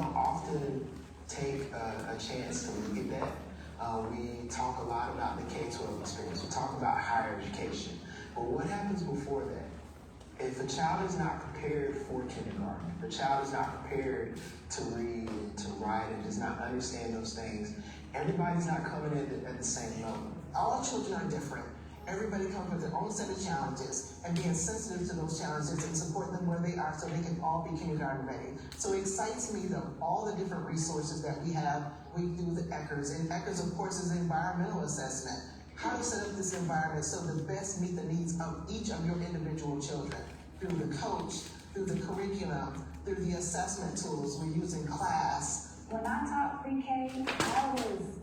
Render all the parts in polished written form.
don't often take a chance to look at that. We talk a lot about the K-12 experience. We talk about higher education. But what happens before that? If a child is not prepared for kindergarten, if a child is not prepared to read, to write, and does not understand those things, everybody's not coming in at the same level. All children are different. Everybody comes with their own set of challenges, and being sensitive to those challenges and support them where they are so they can all be kindergarten ready. So it excites me that all the different resources that we have, we do the ECHRS, and ECHRS of course is environmental assessment. How to set up this environment so the best meet the needs of each of your individual children. Through the coach, through the curriculum, through the assessment tools we're using class. When I taught pre-K, I was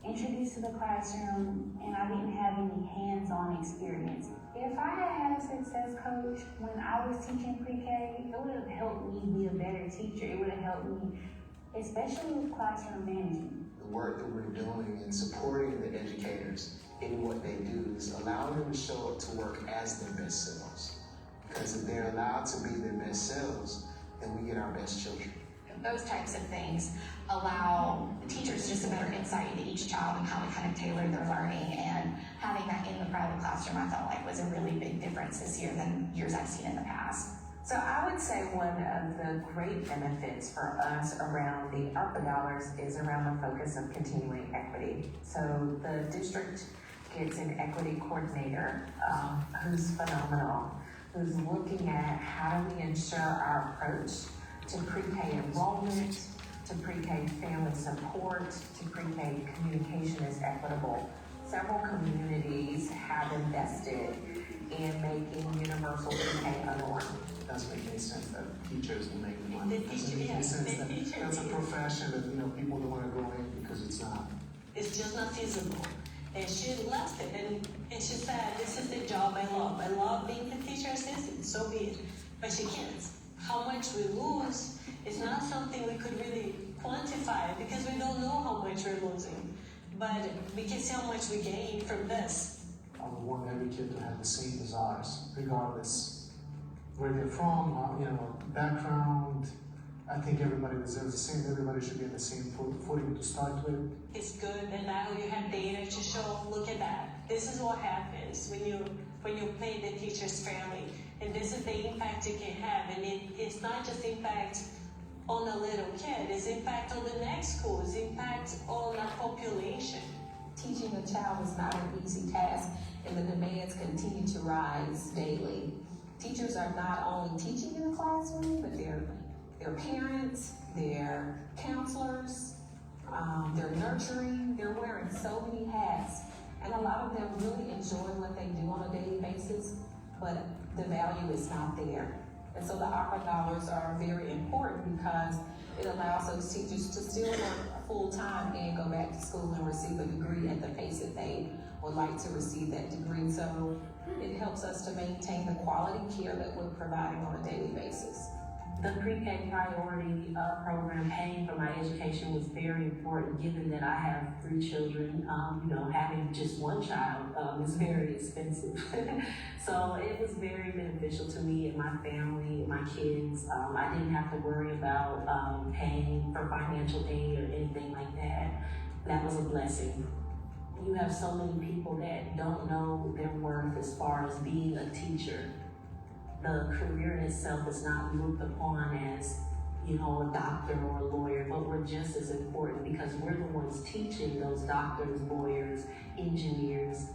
introduced to the classroom and I didn't have any hands-on experience. If I had a success coach when I was teaching pre-K, it would have helped me be a better teacher. It would have helped me, especially with classroom management. The work that we're doing in supporting the educators in what they do is allowing them to show up to work as their best selves. Because if they're allowed to be their best selves, then we get our best children. Those types of things allow teachers just a better insight into each child and how to kind of tailor their learning, and having that in the private classroom I felt like was a really big difference this year than years I've seen in the past. So I would say one of the great benefits for us around the ARPA dollars is around the focus of continuing equity. So the district gets an equity coordinator who's phenomenal, who's looking at how do we ensure our approach to pre-K enrollment, to pre-K family support, to pre-K communication is equitable. Several communities have invested in making universal pre-K a norm. Doesn't make any sense that teachers will make money. It doesn't make any sense that that's a profession that people don't want to go in because it's not. It's just not feasible. And she left it, and she said, this is the job I love. I love being the teacher assistant, so be it. But she can't. How much we lose is not something we could really quantify because we don't know how much we're losing. But we can see how much we gain from this. I would want every kid to have the same desires, regardless where they're from, background. I think everybody deserves the same. Everybody should be on the same footing to start with. It's good, and now you have data to show, look at that. This is what happens when you pay the teacher's fairly. And this is the impact you can have. And it's not just impact on a little kid, it's impact on the next school, it's impact on a population. Teaching a child is not an easy task, and the demands continue to rise daily. Teachers are not only teaching in the classroom, but they're parents, they're counselors, they're nurturing, they're wearing so many hats. And a lot of them really enjoy what they do on a daily basis, but the value is not there. And so the ARPA dollars are very important because it allows those teachers to still work full time and go back to school and receive a degree at the pace that they would like to receive that degree. So it helps us to maintain the quality care that we're providing on a daily basis. The pre-K priority program, paying for my education, was very important given that I have 3 children. Having just one child is very expensive. So it was very beneficial to me and my family, my kids. I didn't have to worry about paying for financial aid or anything like that. That was a blessing. You have so many people that don't know their worth as far as being a teacher. The career in itself is not looked upon as, a doctor or a lawyer, but we're just as important because we're the ones teaching those doctors, lawyers, engineers,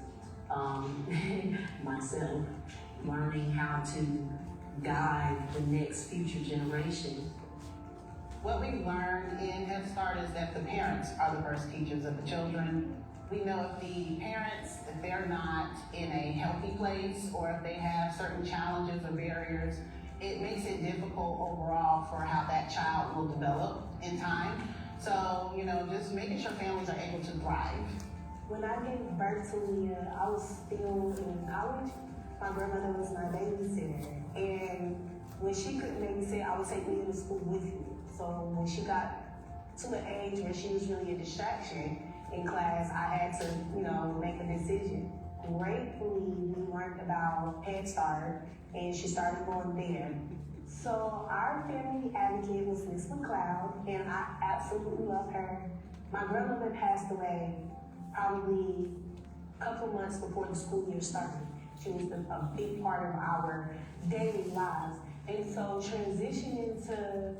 myself, learning how to guide the next future generation. What we've learned in Head Start is that the parents are the first teachers of the children. We know if the parents, if they're not in a healthy place or if they have certain challenges or barriers, it makes it difficult overall for how that child will develop in time. So, just making sure families are able to thrive. When I gave birth to Leah, I was still in college. My grandmother was my babysitter. And when she couldn't babysit, I would take Leah to school with me. So when she got to an age where she was really a distraction in class, I had to, make a decision. Gratefully, we learned about Head Start, and she started going there. So our family advocate was Ms. McLeod, and I absolutely love her. My grandmother passed away probably a couple months before the school year started. She was a big part of our daily lives. And so transitioning to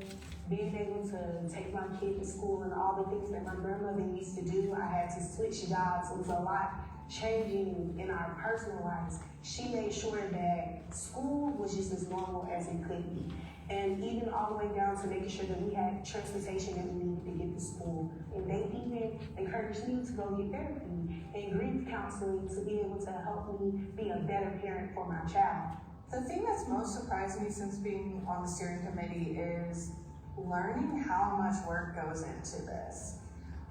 being able to take my kid to school and all the things that my grandmother used to do, I had to switch jobs. It was a lot changing in our personal lives. She made sure that school was just as normal as it could be. And even all the way down to making sure that we had transportation that we needed to get to school. And they even encouraged me to go get therapy and grief counseling to be able to help me be a better parent for my child. The thing that's most surprised me since being on the steering committee is learning how much work goes into this.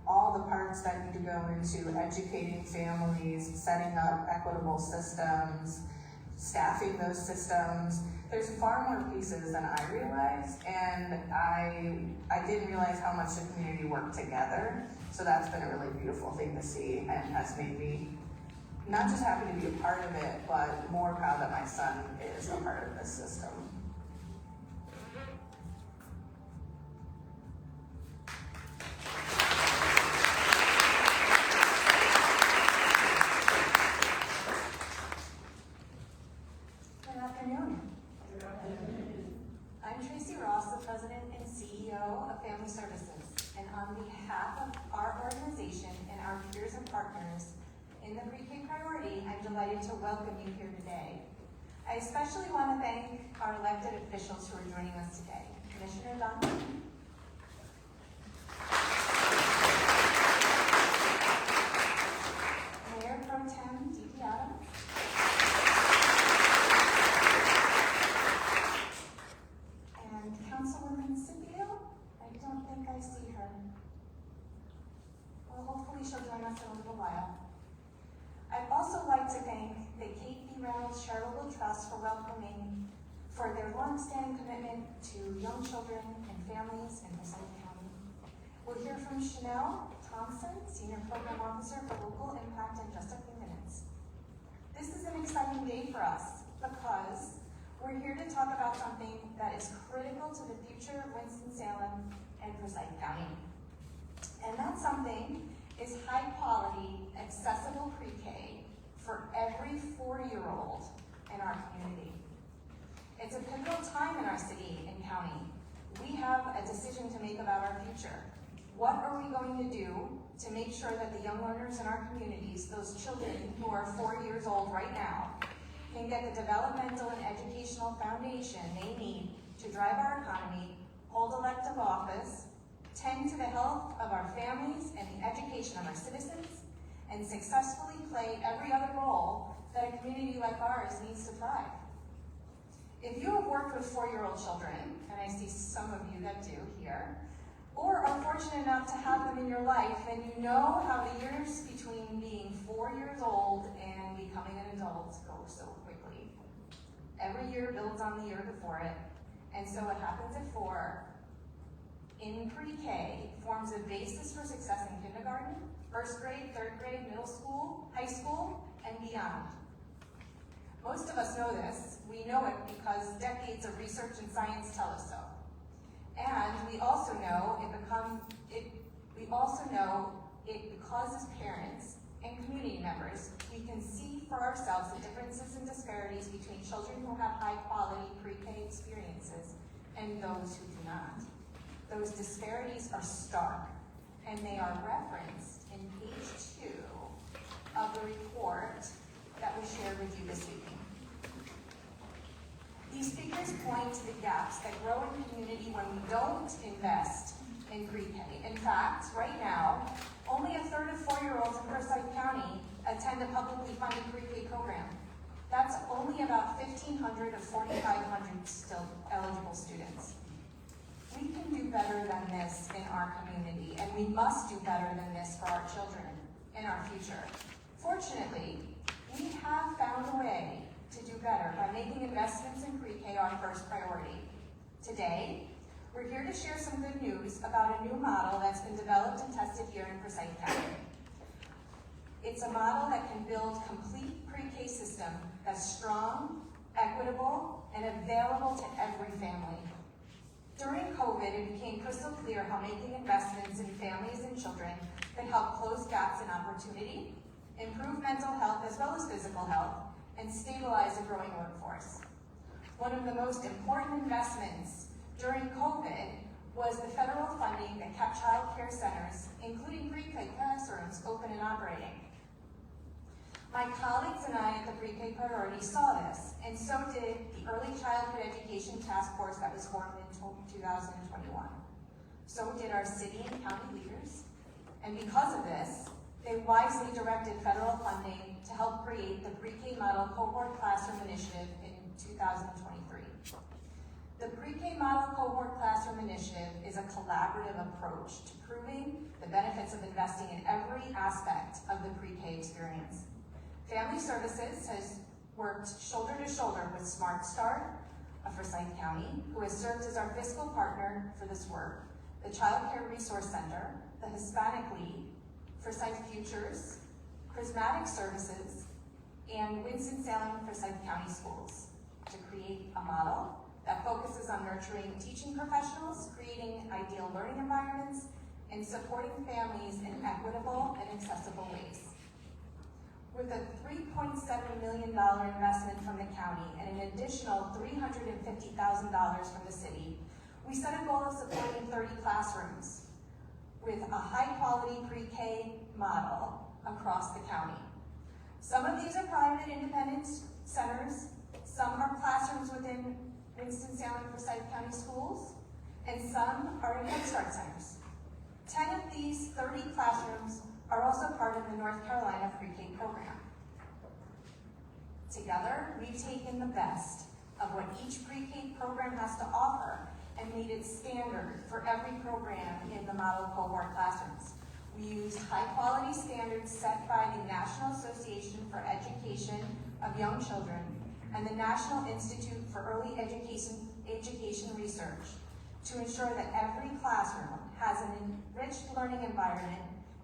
All the parts that need to go into educating families, setting up equitable systems, staffing those systems. There's far more pieces than I realized, and I didn't realize how much the community worked together. So that's been a really beautiful thing to see, and has made me not just happy to be a part of it, but more proud that my son is a part of this system. Good afternoon. I'm Tracy Ross, the President and CEO of Family Services, and on behalf of our organization and our peers and partners in the Pre-K Priority, I'm delighted to welcome you here today. I especially want to thank our elected officials who are joining us today. Commissioner Dunn, Mayor Pro Tem D.P. Adams, and Councilwoman Scipio. I don't think I see her. Well, hopefully she'll join us in a little while. I'd also like to thank the Kate B. Reynolds Charitable Trust for their longstanding commitment to young children and families in Forsyth County. We'll hear from Chanel Thompson, Senior Program Officer for Local Impact, in just a few minutes. This is an exciting day for us because we're here to talk about something that is critical to the future of Winston-Salem and Forsyth County. And that something is high quality, accessible pre-K for every 4-year-old in our community. It's a pivotal time in our city and county. We have a decision to make about our future. What are we going to do to make sure that the young learners in our communities, those children who are 4 years old right now, can get the developmental and educational foundation they need to drive our economy, hold elective office, tend to the health of our families and the education of our citizens, and successfully play every other role that a community like ours needs to thrive. If you have worked with 4-year-old children, and I see some of you that do here, or are fortunate enough to have them in your life, then you know how the years between being 4 years old and becoming an adult go so quickly. Every year builds on the year before it, and so what happens at 4 in pre-K forms a basis for success in kindergarten, 1st grade, 3rd grade, middle school, high school, and beyond. Most of us know this. We know it because decades of research and science tell us so. And we also know it because as parents and community members, we can see for ourselves the differences and disparities between children who have high quality pre-K experiences and those who do not. Those disparities are stark, and they are referenced in page 2 of the report that we shared with you this evening. These figures point to the gaps that grow in the community when we don't invest in pre-K. In fact, right now, only a third of 4-year-olds in Forsyth County attend a publicly funded pre-K program. That's only about 1,500 of 4,500 still eligible students. We can do better than this in our community, and we must do better than this for our children in our future. Fortunately, we have found a way to do better by making investments in pre-K our first priority. Today, we're here to share some good news about a new model that's been developed and tested here in Forsyth County. It's a model that can build complete pre-K system that's strong, equitable, and available to every family. During COVID, it became crystal clear how making investments in families and children could help close gaps in opportunity, improve mental health as well as physical health, and stabilize a growing workforce. One of the most important investments during COVID was the federal funding that kept child care centers, including Pre-K Classrooms, open and operating. My colleagues and I at the Pre-K Priority saw this, and so did the Early Childhood Education Task Force that was formed in 2021. So did our city and county leaders, and because of this, they wisely directed federal funding to help create the Pre-K Model Cohort Classroom Initiative in 2023. The Pre-K Model Cohort Classroom Initiative is a collaborative approach to proving the benefits of investing in every aspect of the pre-K experience. Family Services has worked shoulder to shoulder with Smart Start of Forsyth County, who has served as our fiscal partner for this work, the Child Care Resource Center, the Hispanic League, Forsyth Futures, Prismatic Services, and Winston-Salem Forsyth County Schools to create a model that focuses on nurturing teaching professionals, creating ideal learning environments, and supporting families in equitable and accessible ways. With a $3.7 million investment from the county and an additional $350,000 from the city, we set a goal of supporting 30 classrooms with a high-quality pre-K model across the county. Some of these are private independent centers, some are classrooms within Winston-Salem and Forsyth County schools, and some are in Head Start centers. 10 of these 30 classrooms are also part of the North Carolina Pre-K program. Together, we've taken the best of what each pre-K program has to offer and made it standard for every program in the Model Cohort Classrooms. We use high-quality standards set by the National Association for Education of Young Children and the National Institute for Early Education Research to ensure that every classroom has an enriched learning environment,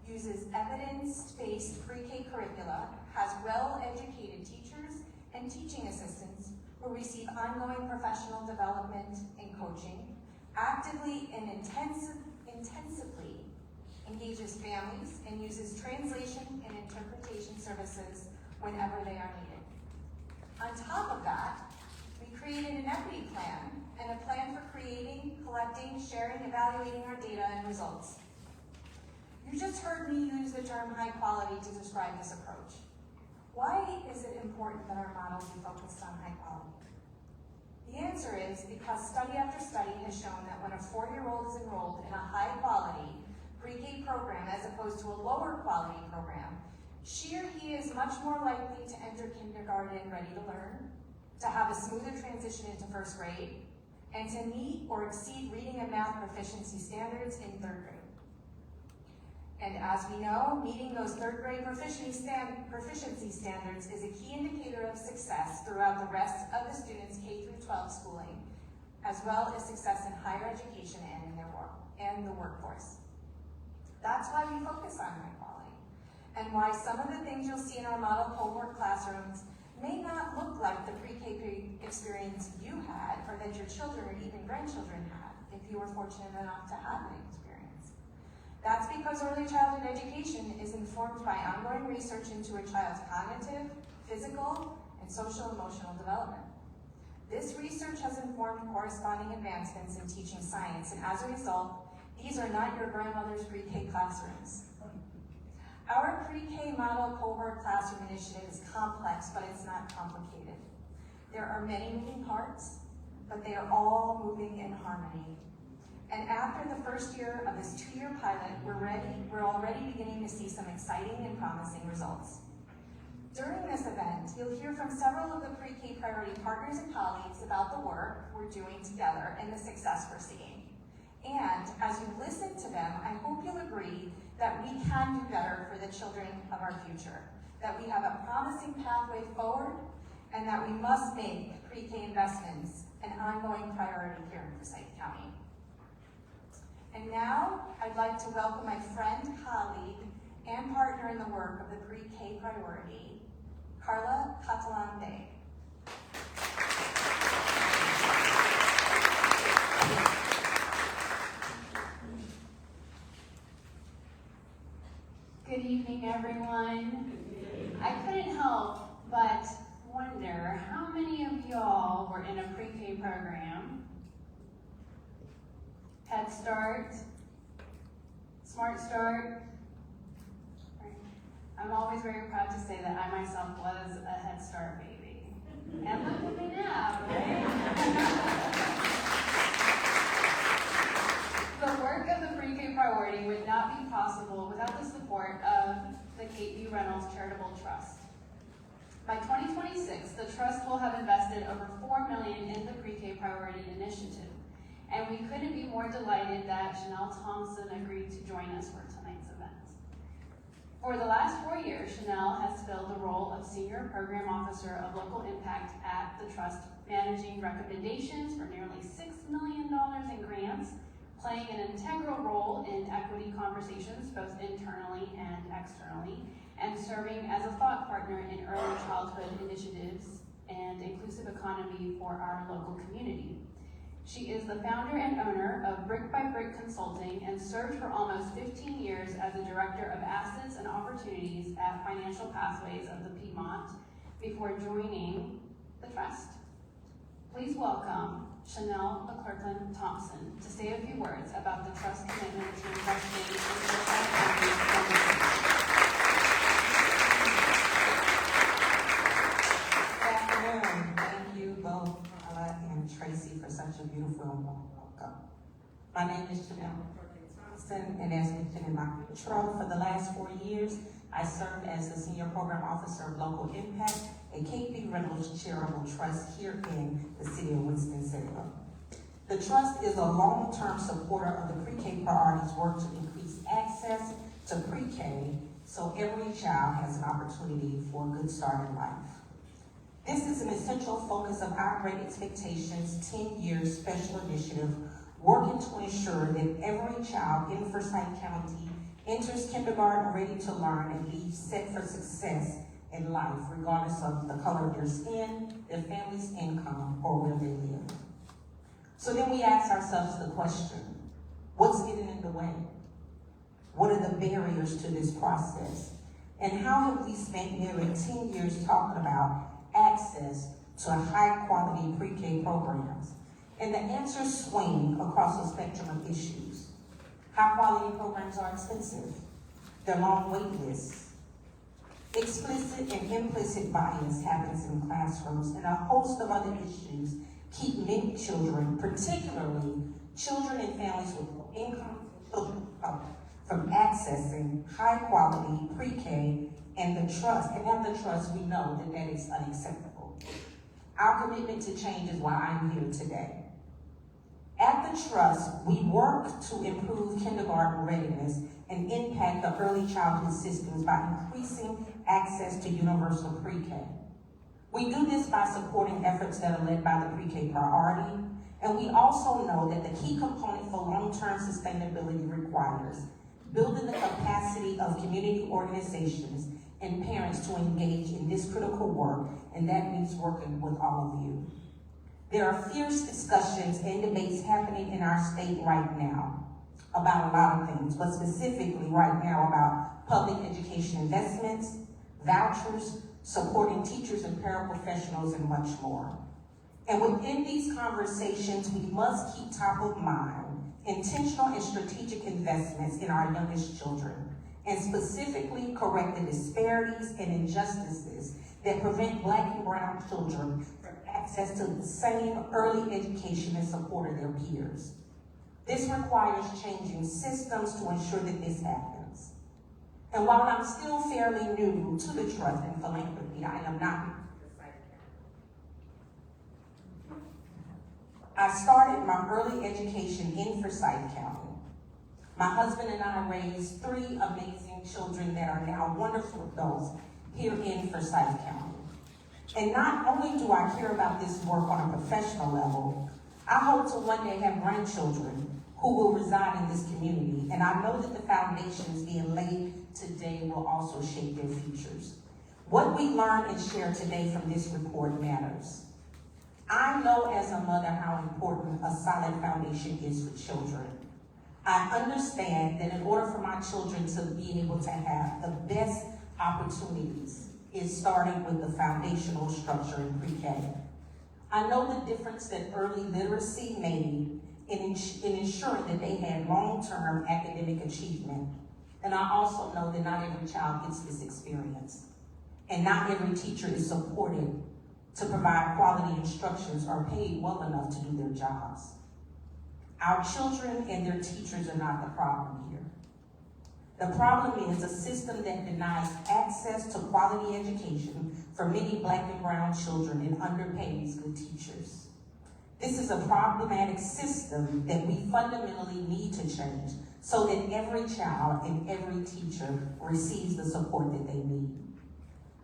uses evidence-based pre-K curricula, has well-educated teachers and teaching assistants who receive ongoing professional development and coaching, actively and intensively engages families, and uses translation and interpretation services whenever they are needed. On top of that, we created an equity plan and a plan for creating, collecting, sharing, evaluating our data and results. You just heard me use the term high quality to describe this approach. Why is it important that our models be focused on high quality? The answer is because study after study has shown that when a 4-year-old is enrolled in a high quality pre-K program as opposed to a lower quality program, she or he is much more likely to enter kindergarten ready to learn, to have a smoother transition into first grade, and to meet or exceed reading and math proficiency standards in 3rd grade. And as we know, meeting those 3rd grade proficiency standards is a key indicator of success throughout the rest of the students' K through 12 schooling, as well as success in higher education and in their work and the workforce. That's why we focus on high quality, and why some of the things you'll see in our model cohort classrooms may not look like the pre-K experience you had, or that your children or even grandchildren had, if you were fortunate enough to have an experience. That's because early childhood education is informed by ongoing research into a child's cognitive, physical, and social emotional development. This research has informed corresponding advancements in teaching science, and as a result, these are not your grandmother's pre-K classrooms. Our Pre-K Model Cohort Classroom Initiative is complex, but it's not complicated. There are many moving parts, but they are all moving in harmony. And after the first year of this 2-year pilot, we're already beginning to see some exciting and promising results. During this event, you'll hear from several of the Pre-K Priority partners and colleagues about the work we're doing together and the success we're seeing. And as you listen to them, I hope you'll agree that we can do better for the children of our future, that we have a promising pathway forward, and that we must make pre-K investments an ongoing priority here in Forsyth County. And now, I'd like to welcome my friend, colleague, and partner in the work of the Pre-K Priority, Carla Catalan-Day. evening, everyone. I couldn't help but wonder how many of y'all were in a pre-K program? Head Start, Smart Start. I'm always very proud to say that I myself was a Head Start baby. And look at me now, right? The work of the Pre-K Priority would not be possible without the support of the Kate B. Reynolds Charitable Trust. By 2026, the Trust will have invested over $4 million in the Pre-K Priority Initiative, and we couldn't be more delighted that Chanel Thompson agreed to join us for tonight's event. For the last 4 years, Chanel has filled the role of Senior Program Officer of Local Impact at the Trust, managing recommendations for nearly $6 million in grants, playing an integral role in equity conversations both internally and externally, and serving as a thought partner in early childhood initiatives and inclusive economy for our local community. She is the founder and owner of Brick by Brick Consulting and served for almost 15 years as the Director of Assets and Opportunities at Financial Pathways of the Piedmont before joining the Trust. Please welcome Chanel McClurkin Thompson to say a few words about the Trust's commitment to investing in social equity. Thank you both, Paula and Tracy, for such a beautiful and warm welcome. My name is Chanel Thompson, and as mentioned in my intro, for the last 4 years, I served as the Senior Program Officer of Local Impact at Kate B. Reynolds Charitable Trust here in the city of Winston-Salem. The Trust is a long-term supporter of the Pre-K Priority's work to increase access to Pre-K so every child has an opportunity for a good start in life. This is an essential focus of our Great Expectations 10-year special initiative, working to ensure that every child in Forsyth County enters kindergarten ready to learn and be set for success in life, regardless of the color of their skin, their family's income, or where they live. So then we ask ourselves the question, what's getting in the way? What are the barriers to this process? And how have we spent nearly 10 years talking about access to high-quality pre-K programs? And the answers swing across a spectrum of issues. High-quality programs are expensive. They're long wait lists. Explicit and implicit bias happens in classrooms, and a host of other issues keep many children, particularly children and families with low income, from accessing high-quality pre-K. And the Trust, and at the Trust, we know that that is unacceptable. Our commitment to change is why I'm here today. At the Trust, we work to improve kindergarten readiness and impact the early childhood systems by increasing access to universal pre-K. We do this by supporting efforts that are led by the Pre-K Priority, and we also know that the key component for long-term sustainability requires building the capacity of community organizations and parents to engage in this critical work, and that means working with all of you. There are fierce discussions and debates happening in our state right now about a lot of things, but specifically right now about public education investments, vouchers, supporting teachers and paraprofessionals, and much more. And within these conversations, we must keep top of mind intentional and strategic investments in our youngest children, and specifically correct the disparities and injustices that prevent Black and brown children from access to the same early education and support of their peers. This requires changing systems to ensure that this happens. And while I'm still fairly new to the Trust and philanthropy, I am not. I started my early education in Forsyth County. My husband and I raised 3 amazing children that are now wonderful adults here in Forsyth County. And not only do I care about this work on a professional level, I hope to one day have grandchildren who will reside in this community, and I know that the foundations being laid today will also shape their futures. What we learn and share today from this report matters. I know as a mother how important a solid foundation is for children. I understand that in order for my children to be able to have the best opportunities, is starting with the foundational structure in pre-K. I know the difference that early literacy made in ensuring that they had long-term academic achievement. And I also know that not every child gets this experience. And not every teacher is supported to provide quality instructions or paid well enough to do their jobs. Our children and their teachers are not the problem here. The problem is a system that denies access to quality education for many Black and brown children and underpays good teachers. This is a problematic system that we fundamentally need to change so that every child and every teacher receives the support that they need.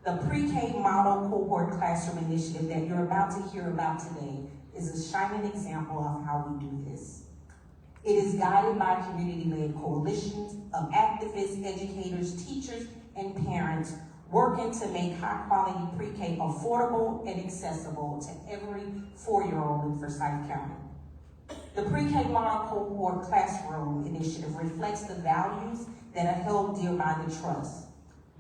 The Pre-K Model Cohort Classroom initiative that you're about to hear about today is a shining example of how we do this. It is guided by community-led coalitions of activists, educators, teachers, and parents working to make high-quality pre-K affordable and accessible to every 4-year-old in Forsyth County. The Pre-K Model Cohort Classroom initiative reflects the values that are held dear by the trust.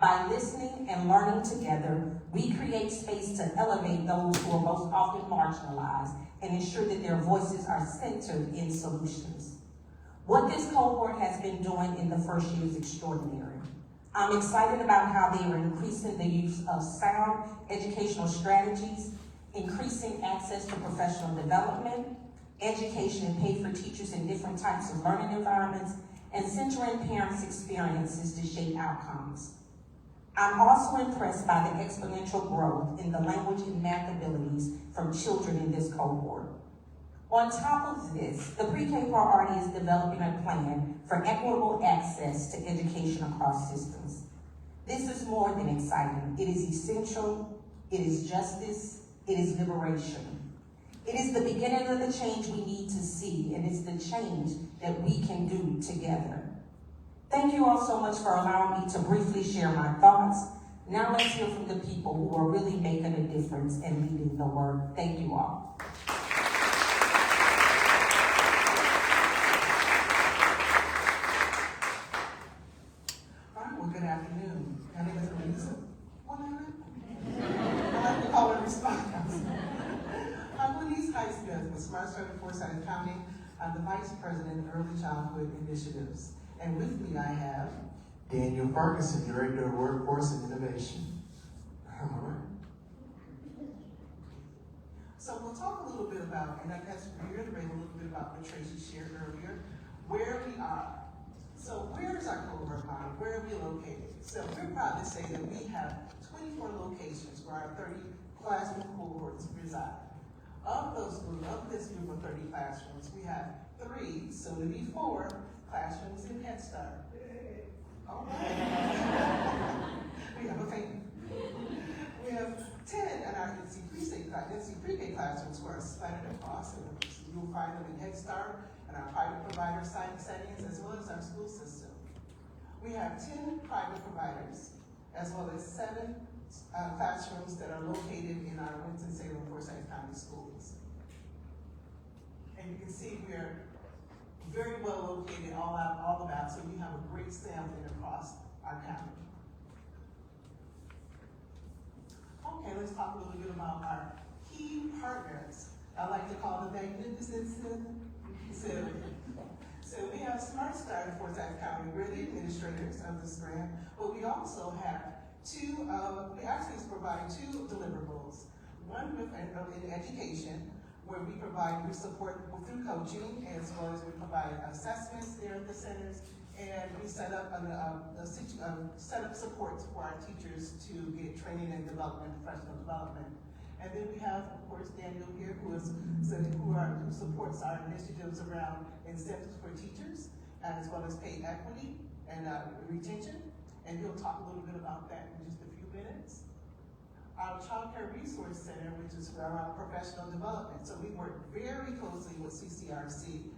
By listening and learning together, we create space to elevate those who are most often marginalized and ensure that their voices are centered in solutions. What this cohort has been doing in the first year is extraordinary. I'm excited about how they are increasing the use of sound educational strategies, increasing access to professional development, education and pay for teachers in different types of learning environments, and centering parents' experiences to shape outcomes. I'm also impressed by the exponential growth in the language and math abilities from children in this cohort. On top of this, the Pre-K priority is developing a plan for equitable access to education across systems. This is more than exciting. It is essential, it is justice, it is liberation. It is the beginning of the change we need to see, and it's the change that we can do together. Thank you all so much for allowing me to briefly share my thoughts. Now let's hear from the people who are really making a difference and leading the work. Thank you all. All right, well, good afternoon. My name is Elisa. What name? I like to call it response. I'm Denise Highsmith with Smart Start in Forsyth County. I'm the Vice President of Early Childhood Initiatives. And with me I have Daniel Ferguson, Director of Workforce and Innovation. All right. So we'll talk a little bit about, and I guess reiterate a little bit about what Tracy shared earlier, where we are. So where is our cohort model? Where are we located? So we're proud to say that we have 24 locations where our 30 classroom cohorts reside. Of this group of 30 classrooms, we have 3, soon to be 4, classrooms in Head Start. All right. We have a family. We have 10 in our NC Pre-K classrooms who are scattered across, and you'll find them in Head Start and our private provider settings, as well as our school system. We have 10 private providers, as well as 7 classrooms that are located in our Winston-Salem Forsyth County schools. And you can see we're very well located all about, so we have a great sampling across our county. Okay, let's talk a little bit about our key partners. I like to call them Magnificent Seven. So we have Smart Start in Forsyth County. We're the administrators of this grant, but we also have we actually provide 2 deliverables. One in education, where we support through coaching, as well as we provide assessments there at the centers, and we set up supports for our teachers to get training and development, professional development. And then we have, of course, Daniel here, who supports our initiatives around incentives for teachers, as well as pay equity and retention. And he'll talk a little bit about that in just a few minutes. Our Child Care Resource Center, which is around professional development. So we work very closely with CCRC,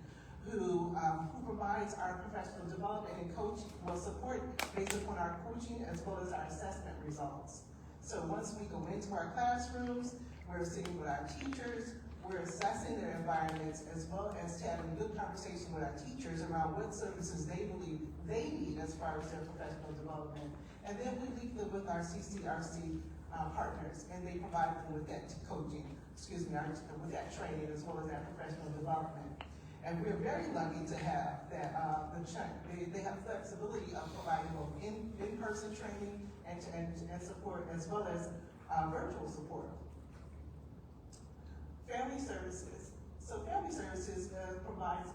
who provides our professional development and support based upon our coaching as well as our assessment results. So once we go into our classrooms, we're sitting with our teachers, We're assessing their environments as well as having a good conversation with our teachers around what services they believe they need as far as their professional development. And then we link them with our CCRC partners, and they provide them with that coaching, with that training as well as that professional development. And we're very lucky to have that, they have flexibility of providing both in-person training and support as well as virtual support. Family services. So family services provides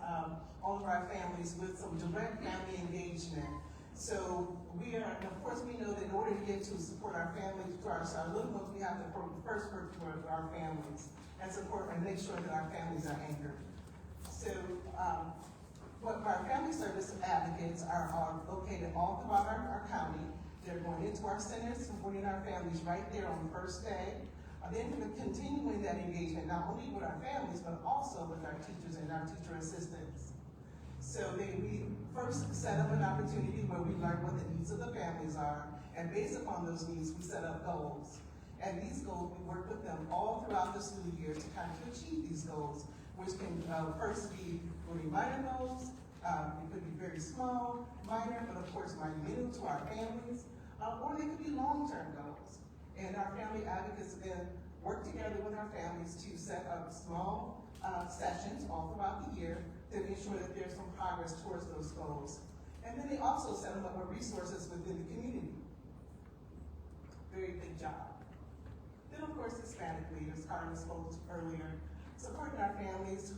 all of our families with some direct family engagement. So we are, and of course we know that in order to get to support our families, to our little ones, we have to first work for our families and support and make sure that our families are anchored. So what our family service advocates are located all throughout our county. They're going into our centers, supporting our families right there on the first day. Then we're continuing that engagement, not only with our families, but also with our teachers and our teacher assistants. So we first set up an opportunity where we learn what the needs of the families are, and based upon those needs, we set up goals. And these goals, we work with them all throughout the school year to kind of achieve these goals, which can first be really minor goals, it could be very small, minor, but of course monumental to our families, or they could be long-term goals. And our family advocates then work together with our families to set up small sessions all throughout the year to ensure that there's some progress towards those goals. And then they also set them up with resources within the community. Very big job. Then of course Hispanic leaders, Carmen spoke earlier, supporting our families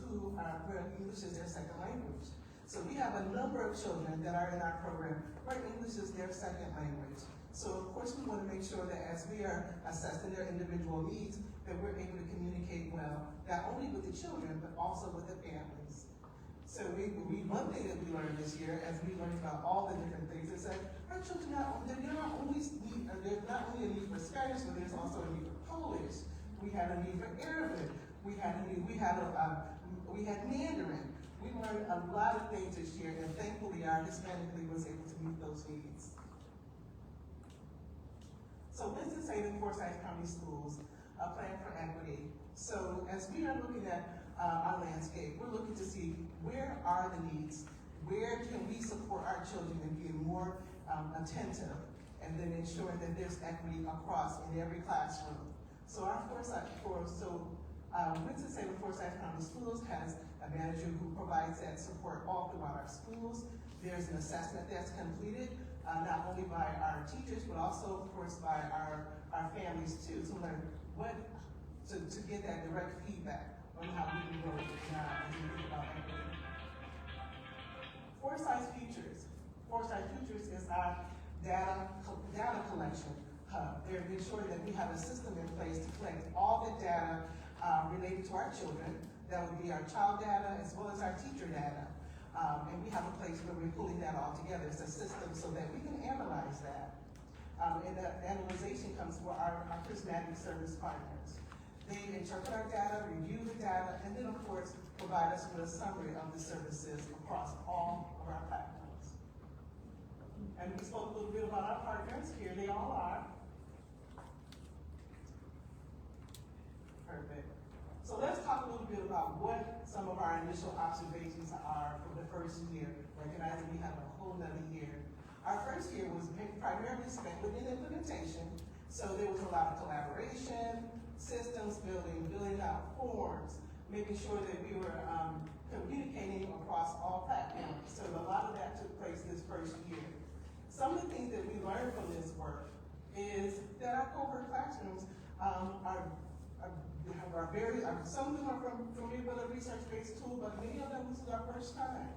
where English is their second language. So we have a number of children that are in our program where English is their second language. So of course we want to make sure that as we are assessing their individual needs, that we're able to communicate well, not only with the children, but also with the families. So one thing that we learned this year, as we learned about all the different things, is that our children there's not only a need for Spanish, but there's also a need for Polish. We had a need for Arabic. We had Mandarin. We learned a lot of things this year, and thankfully our Hispanic League was able to meet those needs. So Winston-Salem Forsyth County Schools, a plan for equity. So as we are looking at our landscape, we're looking to see where are the needs, where can we support our children and be more attentive, and then ensuring that there's equity across in every classroom. So our Winston-Salem Forsyth County Schools has a manager who provides that support all throughout our schools. There's an assessment that's completed, not only by our teachers, but also, of course, by our families too, to learn to get that direct feedback on how we can grow as we think about equity. Forsyth Futures. Forsyth Futures is our data collection hub. They're ensuring that we have a system in place to collect all the data related to our children. That would be our child data as well as our teacher data. And we have a place where we're pulling that all together. It's a system so that we can analyze that. And that analyzation comes from our prismatic service partners. They interpret our data, review the data, and then of course provide us with a summary of the services across all of our platforms. And we spoke a little bit about our partners. Here they all are. Perfect. So let's talk a little bit about what some of our initial observations are for the first year, recognizing we have a whole nother year. Our first year was primarily spent within implementation, so there was a lot of collaboration, systems building out forms, making sure that we were communicating across all platforms. So a lot of that took place this first year. Some of the things that we learned from this work is that our cohort classrooms some of them are familiar with a research-based tool, but many of them, this is our first time.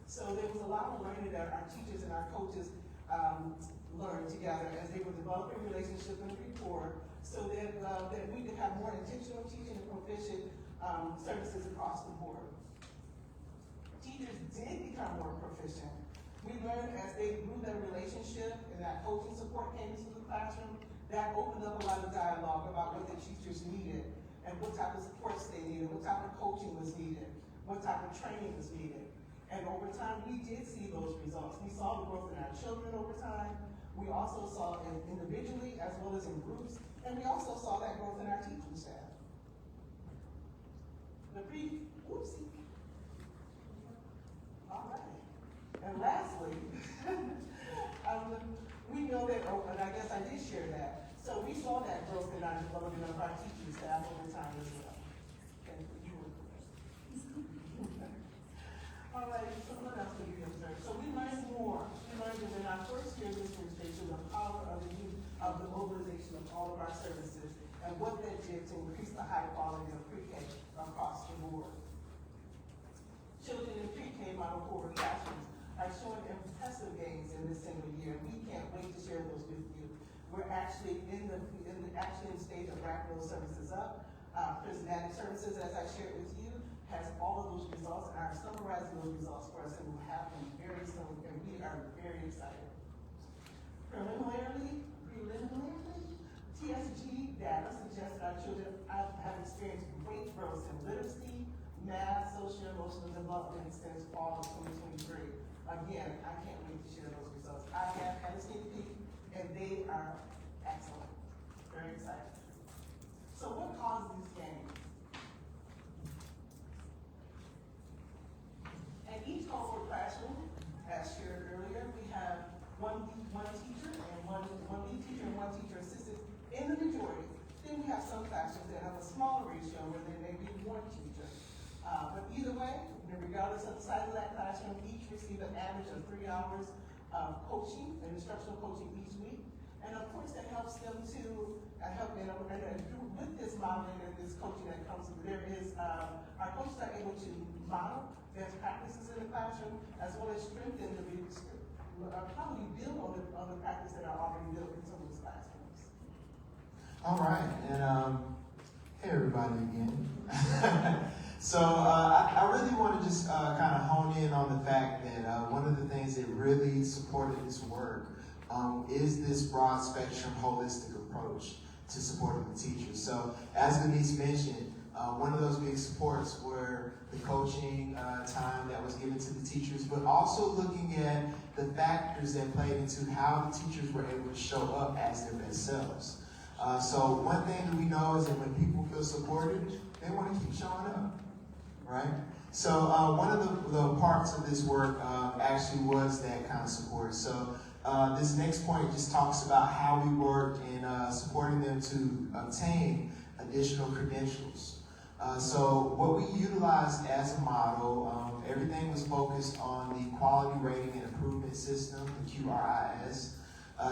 So there was a lot of learning that our teachers and our coaches learned together as they were developing relationship and rapport, so that we could have more intentional teaching and proficient services across the board. Teachers did become more proficient. We learned as they grew their relationship and that coaching support came into the classroom, that opened up a lot of dialogue about what the teachers needed and what type of supports they needed, what type of coaching was needed, what type of training was needed. And over time, we did see those results. We saw the growth in our children over time. We also saw it individually as well as in groups. And we also saw that growth in our teaching staff. Whoopsie. All right. And lastly, we know that, and I guess I did share that. So we saw that growth in our development of our teaching staff over time as well. Thank you. All right, so what else did we observe? So we learned more. We learned that in our first year of this administration, the power of the mobilization of all of our services and what that did to increase the high quality of pre-K across the board. Children in Pre-K Model Cohort Classrooms are showing impressive gains in this single year. We can't wait to share those with you. We're actually in the stage of wrapping those services up. Prismatic Services, as I shared with you, has all of those results and are summarizing those results for us, and we'll have them very soon, and we are very excited. Preliminarily, TSG data suggests that our children have experienced great growth in literacy, math, social, and emotional development since fall of 2023. Again, I can't wait to share those results. I have had a sneak peek, and they are excellent. Very excited. So what caused these gains? At each cohort classroom, as shared earlier, we have one teacher and one lead teacher and one teacher assistant in the majority. Then we have some classrooms that have a smaller ratio where there may be one teacher. But either way, regardless of the size of that classroom, each receive an average of 3 hours of coaching and instructional coaching each week. And of course, that helps them to help them, and with this modeling and this coaching that comes, there is, our coaches are able to model best practices in the classroom, as well as strengthen probably build on the practice that are already built in some of those classrooms. All right, and hey everybody again. So I really want to just kind of hone in on the fact that one of the things that really supported this work is this broad spectrum holistic approach to supporting the teachers. So as Denise mentioned, one of those big supports were the coaching time that was given to the teachers, but also looking at the factors that played into how the teachers were able to show up as their best selves. So one thing that we know is that when people feel supported, they want to keep showing up, right? So one of the parts of this work actually was that kind of support. So this next point just talks about how we worked in supporting them to obtain additional credentials. So what we utilized as a model, everything was focused on the Quality Rating and Improvement System, the QRIS.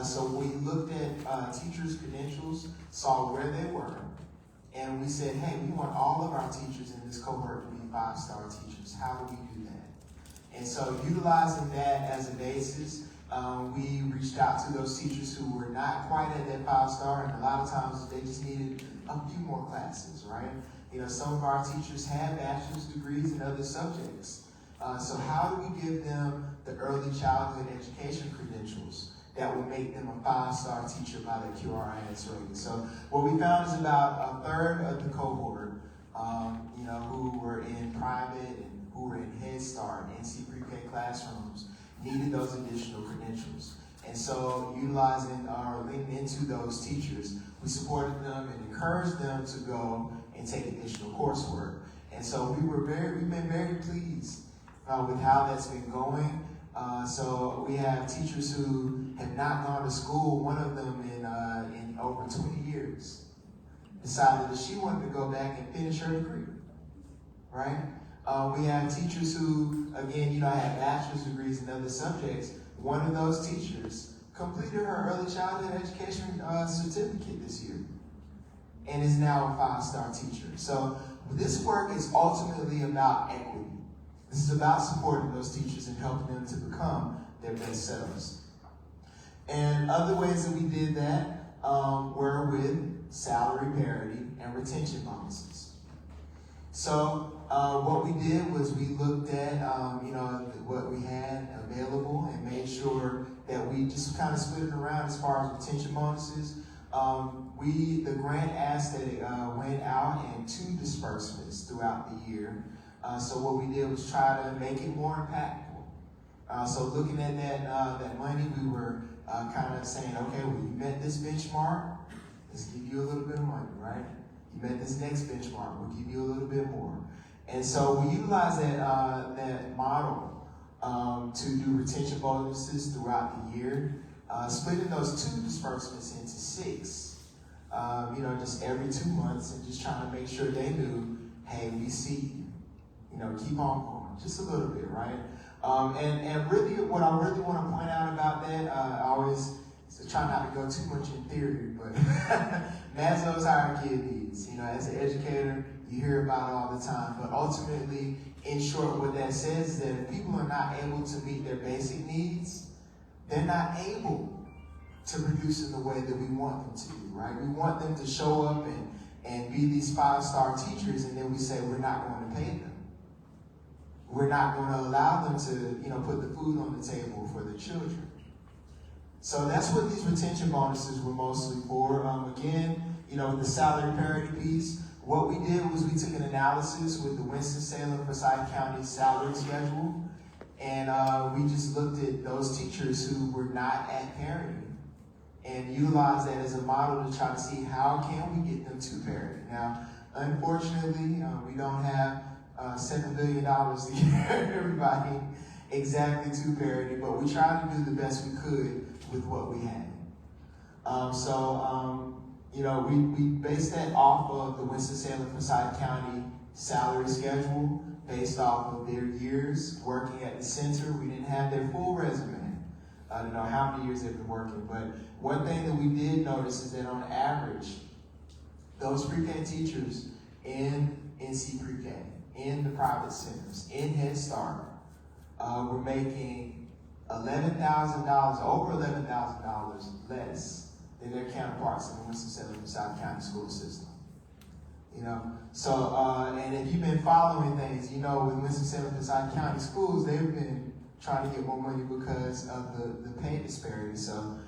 So we looked at teachers' credentials, saw where they were, and we said, hey, we want all of our teachers in this cohort to be 5-star teachers. How do we do that? And so utilizing that as a basis, we reached out to those teachers who were not quite at that 5-star, and a lot of times they just needed a few more classes, right? You know, some of our teachers have bachelor's degrees in other subjects. So how do we give them the early childhood education credentials that would make them a 5-star teacher by the QRIS rating? So what we found is about a third of the cohort, who were in private and who were in Head Start, NC Pre-K classrooms, needed those additional credentials. And so utilizing or leaning into those teachers, we supported them and encouraged them to go and take additional coursework. And so we've been very pleased with how that's been going. So we have teachers who have not gone to school, one of them in over 20 years, decided that she wanted to go back and finish her degree, right? We have teachers who, again, have bachelor's degrees in other subjects. One of those teachers completed her early childhood education certificate this year and is now a 5-star teacher. So this work is ultimately about equity. This is about supporting those teachers and helping them to become their best selves. And other ways that we did that were with salary parity and retention bonuses. So what we did was we looked at what we had available and made sure that we just kind of split it around as far as retention bonuses. The grant asked that it went out in 2 disbursements throughout the year. So what we did was try to make it more impactful. So looking at that money, we were kind of saying, okay, well, you met this benchmark, let's give you a little bit of money, right? You met this next benchmark, we'll give you a little bit more. And so we utilize that model to do retention bonuses throughout the year, splitting those 2 disbursements into 6, just every 2 months, and just trying to make sure they knew, hey, we see you, keep on going, just a little bit, right? And really, what I really want to point out about that, I always try not to go too much in theory, but Maslow's hierarchy of needs. As an educator, you hear about it all the time. But ultimately, in short, what that says is that if people are not able to meet their basic needs, they're not able to produce in the way that we want them to do, right? We want them to show up and be these 5-star teachers, and then we say we're not going to pay them. We're not going to allow them to, put the food on the table for the children. So that's what these retention bonuses were mostly for. Again, with the salary parity piece, what we did was we took an analysis with the Winston-Salem Forsyth County salary schedule, and we just looked at those teachers who were not at parity and utilized that as a model to try to see how can we get them to parity. Now, unfortunately, we don't have $7 billion to get everybody exactly to parity, but we tried to do the best we could with what we had. We based that off of the Winston-Salem Forsyth County salary schedule based off of their years working at the center. We didn't have their full resume. I don't know how many years they've been working, but one thing that we did notice is that on average, those pre-K teachers in NC Pre-K, in the private centers, in Head Start, were making $11,000, over $11,000 less than their counterparts in the Winston-Salem Forsyth County school system. And if you've been following things, with Winston-Salem Forsyth County schools, they've been trying to get more money because of the pay disparity. So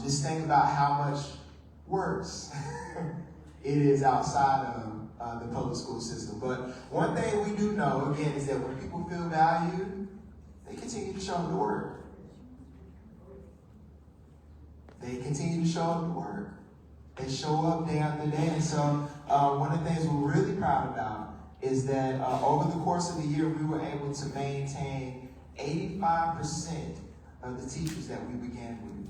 just think about how much worse it is outside of the public school system. But one thing we do know, again, is that when people feel valued, they continue to show up to work. They continue to show up to work. They show up day after day. And so one of the things we're really proud about is that over the course of the year, we were able to maintain 85% of the teachers that we began with,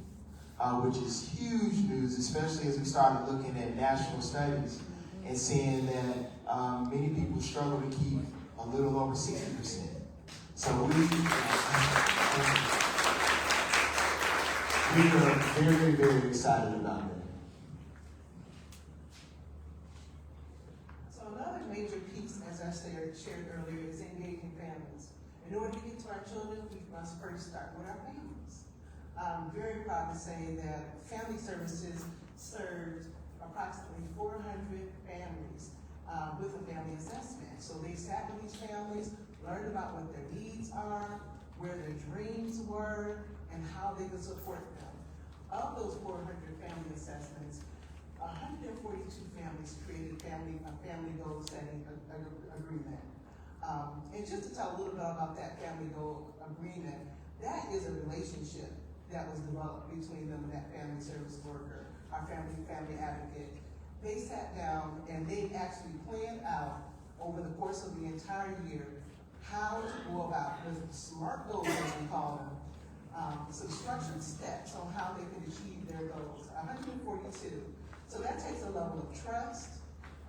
which is huge news, especially as we started looking at national studies and seeing that many people struggle to keep a little over 60%. So we are very, very excited about that. So another major piece, as I shared earlier, is engaging families. In order to get to our children, we must first start with our families. I'm very proud to say that Family Services served approximately 400 families with a family assessment. So they sat with these families, learned about what their needs are, where their dreams were, and how they could support them. Of those 400 family assessments, 142 families created a family goal setting agreement. And just to tell a little bit about that family goal agreement, that is a relationship that was developed between them and that family service worker, our family advocate. They sat down and they actually planned out over the course of the entire year how to go about with SMART goals, as we call them, some structured steps on how they could achieve their goals. 142. So that takes a level of trust,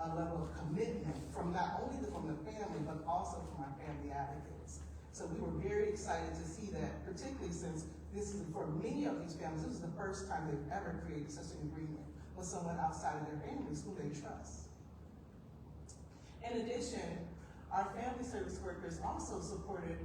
a level of commitment from not only from the family, but also from our family advocates. So we were very excited to see that, particularly since this is, for many of these families, this is the first time they've ever created such an agreement with someone outside of their families who they trust. In addition, our family service workers also supported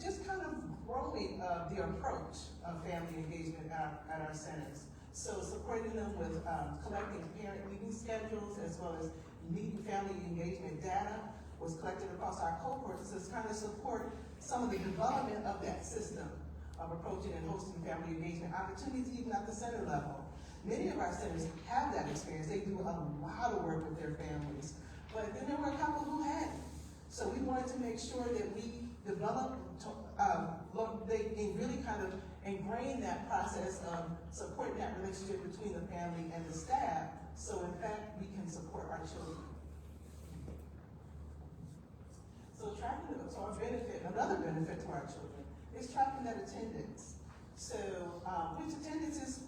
just kind of growing the approach of family engagement at our centers. So supporting them with collecting parent meeting schedules as well as meeting family engagement data was collected across our cohorts to kind of support some of the development of that system of approaching and hosting family engagement opportunities even at the center level. Many of our centers have that experience. They do a lot of work with their families, but then there were a couple who hadn't. So we wanted to make sure that we developed, they really kind of ingrain that process of supporting that relationship between the family and the staff, so in fact we can support our children. So our benefit, another benefit to our children is tracking that attendance. So, which attendance is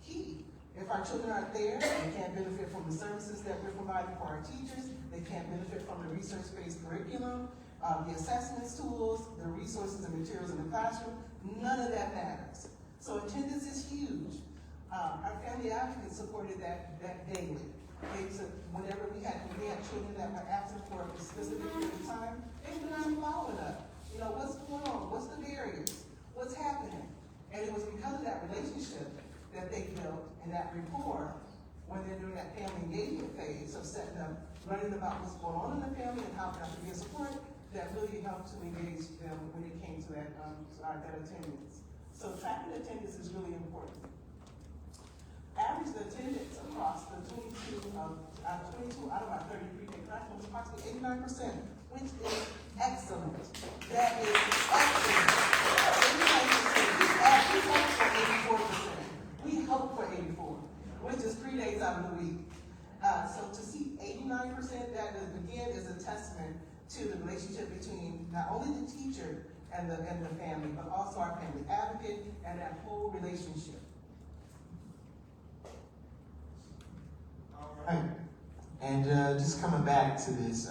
key. If our children aren't there, they can't benefit from the services that we're providing for our teachers. They can't benefit from the research-based curriculum, the assessments tools, the resources and materials in the classroom. None of that matters. So attendance is huge. Our family advocates supported that daily. Whenever we had children that were absent for a specific period of time, they were not following up. You know, what's going on? What's the barriers? What's happening? And it was because of that relationship that they built and that rapport when they're doing that family engagement phase of setting up, learning about what's going on in the family and how to be a support that really helped to engage them when it came to that attendance. So tracking attendance is really important. Average attendance across the 22 out of our 30 pre-K classrooms is approximately 89%, which is excellent. That is excellent. 89%. We hope for 84, which is 3 days out of the week. So to see 89%, that is, again, is a testament to the relationship between not only the teacher and the family, but also our family advocate and that whole relationship. Right. And just coming back to this,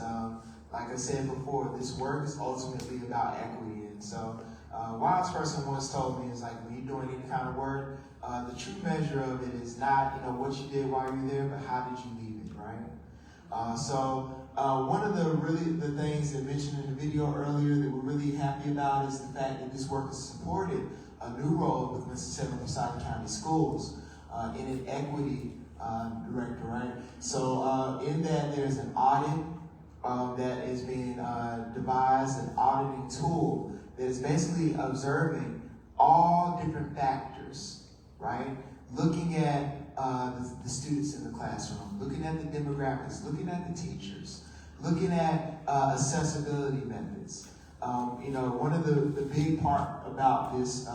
like I said before, this work is ultimately about equity. And so, wise person once told me, is like, when you're doing any kind of work, the true measure of it is not, what you did while you were there, but how did you leave it, right? So, one of the things that mentioned in the video earlier that we're really happy about is the fact that this work has supported a new role with Winston-Salem and Forsyth County Schools in an equity director, right? So in that there's an audit that is being devised, an auditing tool that is basically observing all different factors, right? Looking at the students in the classroom, looking at the demographics, looking at the teachers, looking at accessibility methods. One of the big part about this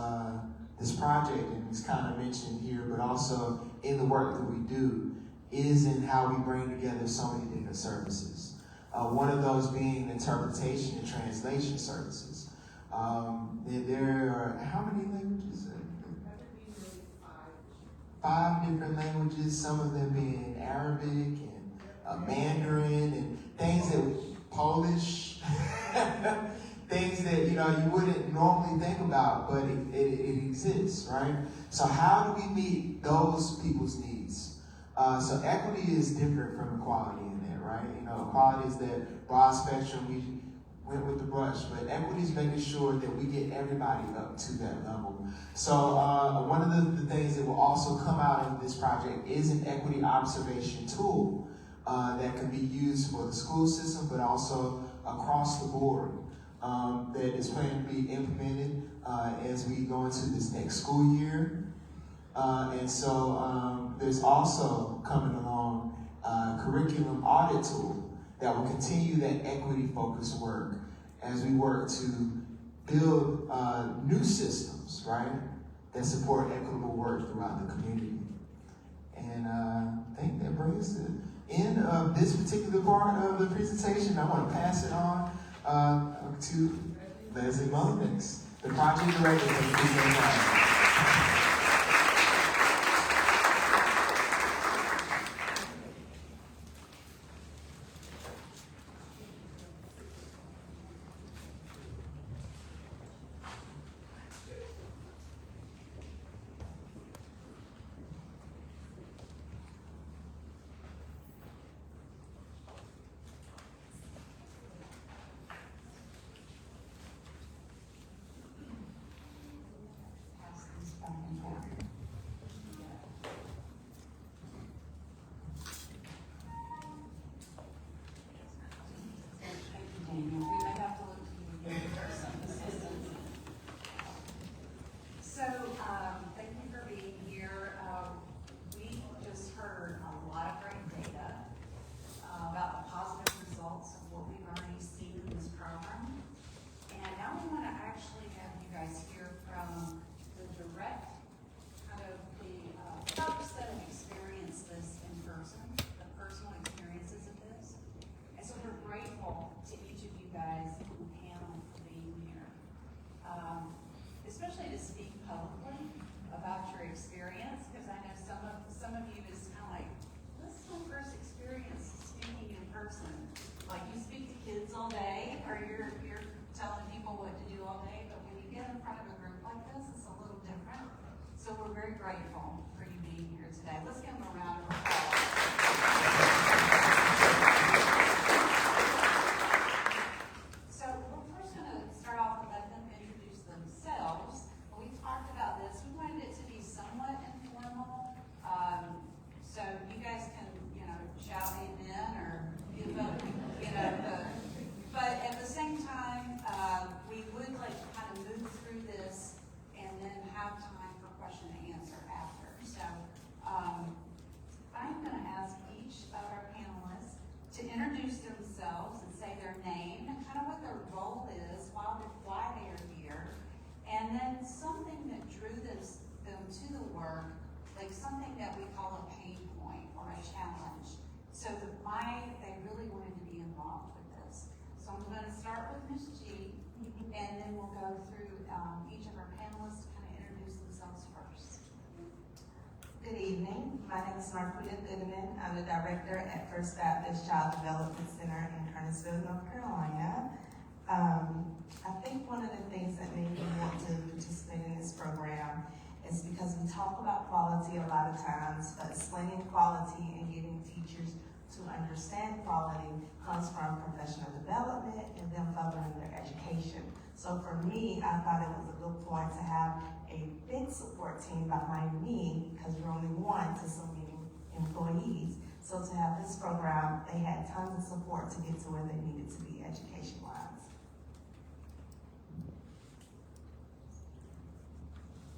project, and it's kind of mentioned here, but also in the work that we do, is in how we bring together so many different services. One of those being interpretation and translation services. There are, how many languages? 5 different languages, some of them being Arabic and Mandarin and things that, Polish, things that, you wouldn't normally think about, but it exists, right? So how do we meet those people's needs? So equity is different from equality in that, right? Equality is that broad spectrum, we went with the brush, but equity is making sure that we get everybody up to that level. So one of the things that will also come out of this project is an equity observation tool that can be used for the school system, but also across the board. That is planned to be implemented as we go into this next school year. And so there's also coming along a curriculum audit tool that will continue that equity-focused work as we work to build new systems, right, that support equitable work throughout the community. And I think that brings the end of this particular part of the presentation. I want to pass it on to Leslie Mullins, the project director for the Pre-K Model. publicly about your experience, because I know some of you is kind of like, this is my first experience speaking in person. Like, you speak to kids all day, or you're telling people what to do all day, but when you get in front of a group like this, it's a little different. So we're very grateful for you being here today. Let's give them a round of applause. So we're first going to start off and let them introduce themselves. We talked about this. We wanted it to be somewhat informal. So you guys can, shout amen or give up, but at the same time, we would like to kind of move through this and then have time for question and answer after. So I'm going to ask each of our panelists to introduce themselves and say their name and kind of what their role is, why they are here, and then something that drew them to the work, like something that we call a pain point or a challenge. So they really wanted to be involved with this. So I'm going to start with Ms. G, and then we'll go through each of our panelists to kind of introduce themselves first. Good evening. My name is Marquita Goodman. I'm the director at First Baptist Child Development Center in Kernersville, North Carolina. I think one of the things that made me want to participate in this program is because we talk about quality a lot of times, but explaining quality and getting teachers to understand quality comes from professional development and them furthering their education. So for me, I thought it was a good point to have a big support team behind me, because we're only one to so many employees. So to have this program, they had tons of support to get to where they needed to be education-wise.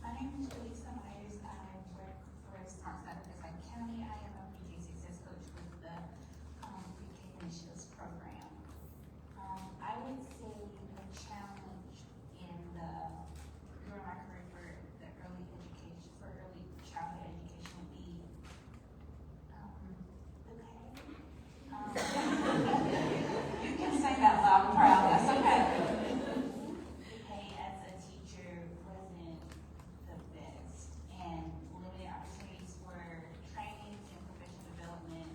My name is Lisa Myers. I work for Smart Center Business County. I am a PK Success Coach with the Pre-K Initiatives program. I would say the challenge during my career for the early childhood education would be You can say that loud and proud. That's okay. As a teacher wasn't the best, and limited opportunities for trainings and professional development,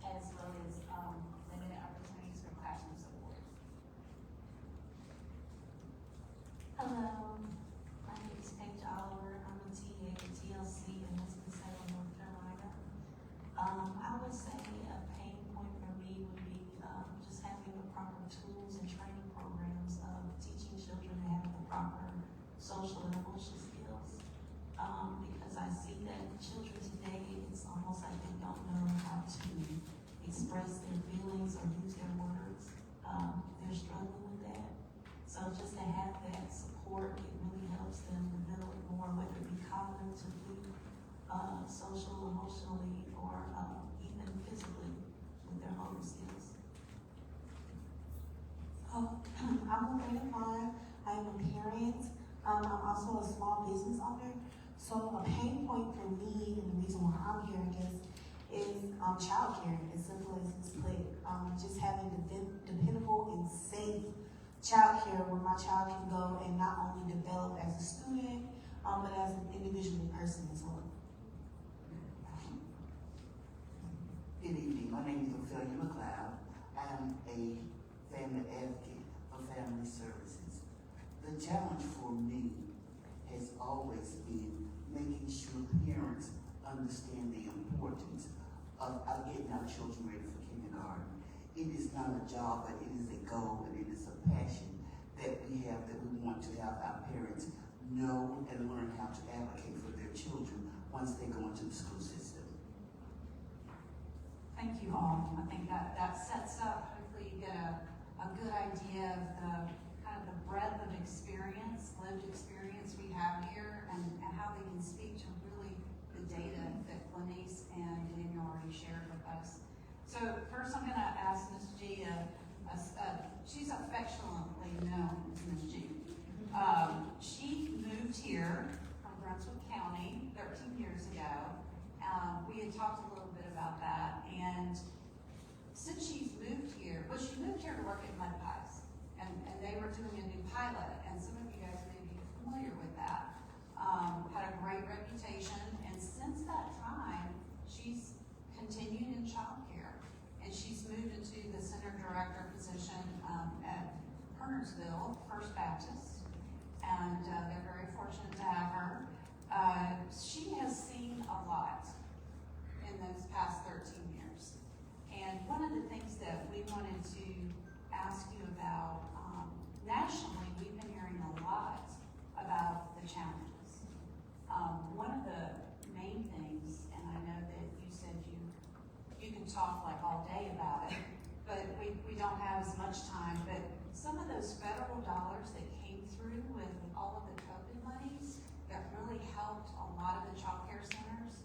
as well as limited opportunities for classroom support. Hello, my name is Paige Oliver. I'm a TA at TLC in Winston-Salem, North Carolina. I would say a pain point for me would be just having the proper tools and training programs of teaching children to have the proper social and emotional skills. Because I see that children today, it's almost like they don't know how to express their feelings or use their words. They're struggling with that. So just to have that support, it really helps them develop more, whether it be cognitively, social, emotionally, or even physically with their motor skills. I'm Lorena Vaughn. I'm a parent. I'm also a small business owner. So a pain point for me, and the reason why I'm here, I guess, is childcare, as simple as it's put. Just having dependable and safe childcare where my child can go and not only develop as a student, but as an individual person as well. Good evening. My name is Ophelia McLeod. I am a family advocate for family services. The challenge for me has always been making sure parents understand the importance of getting our children ready for kindergarten. It is not a job, but it is a goal and it is a passion that we have, that we want to have our parents know and learn how to advocate for their children once they go into the school system. Thank you all. I think that sets up, hopefully you get a good idea of the kind of the breadth of experience, lived experience we have here, and how they can speak to really the data that Glenice and Daniel already shared with us. So first I'm going to ask Ms. G, she's affectionately known as Ms. G. She moved here from Brunswick County 13 years ago. We had talked a little bit about that, and since she's moved here, she moved here to work at Mud Pies, and they were doing a new pilot, and some of you guys may be familiar with that. can talk like all day about it, but we don't have as much time. But some of those federal dollars that came through with all of the COVID monies that really helped a lot of the child care centers,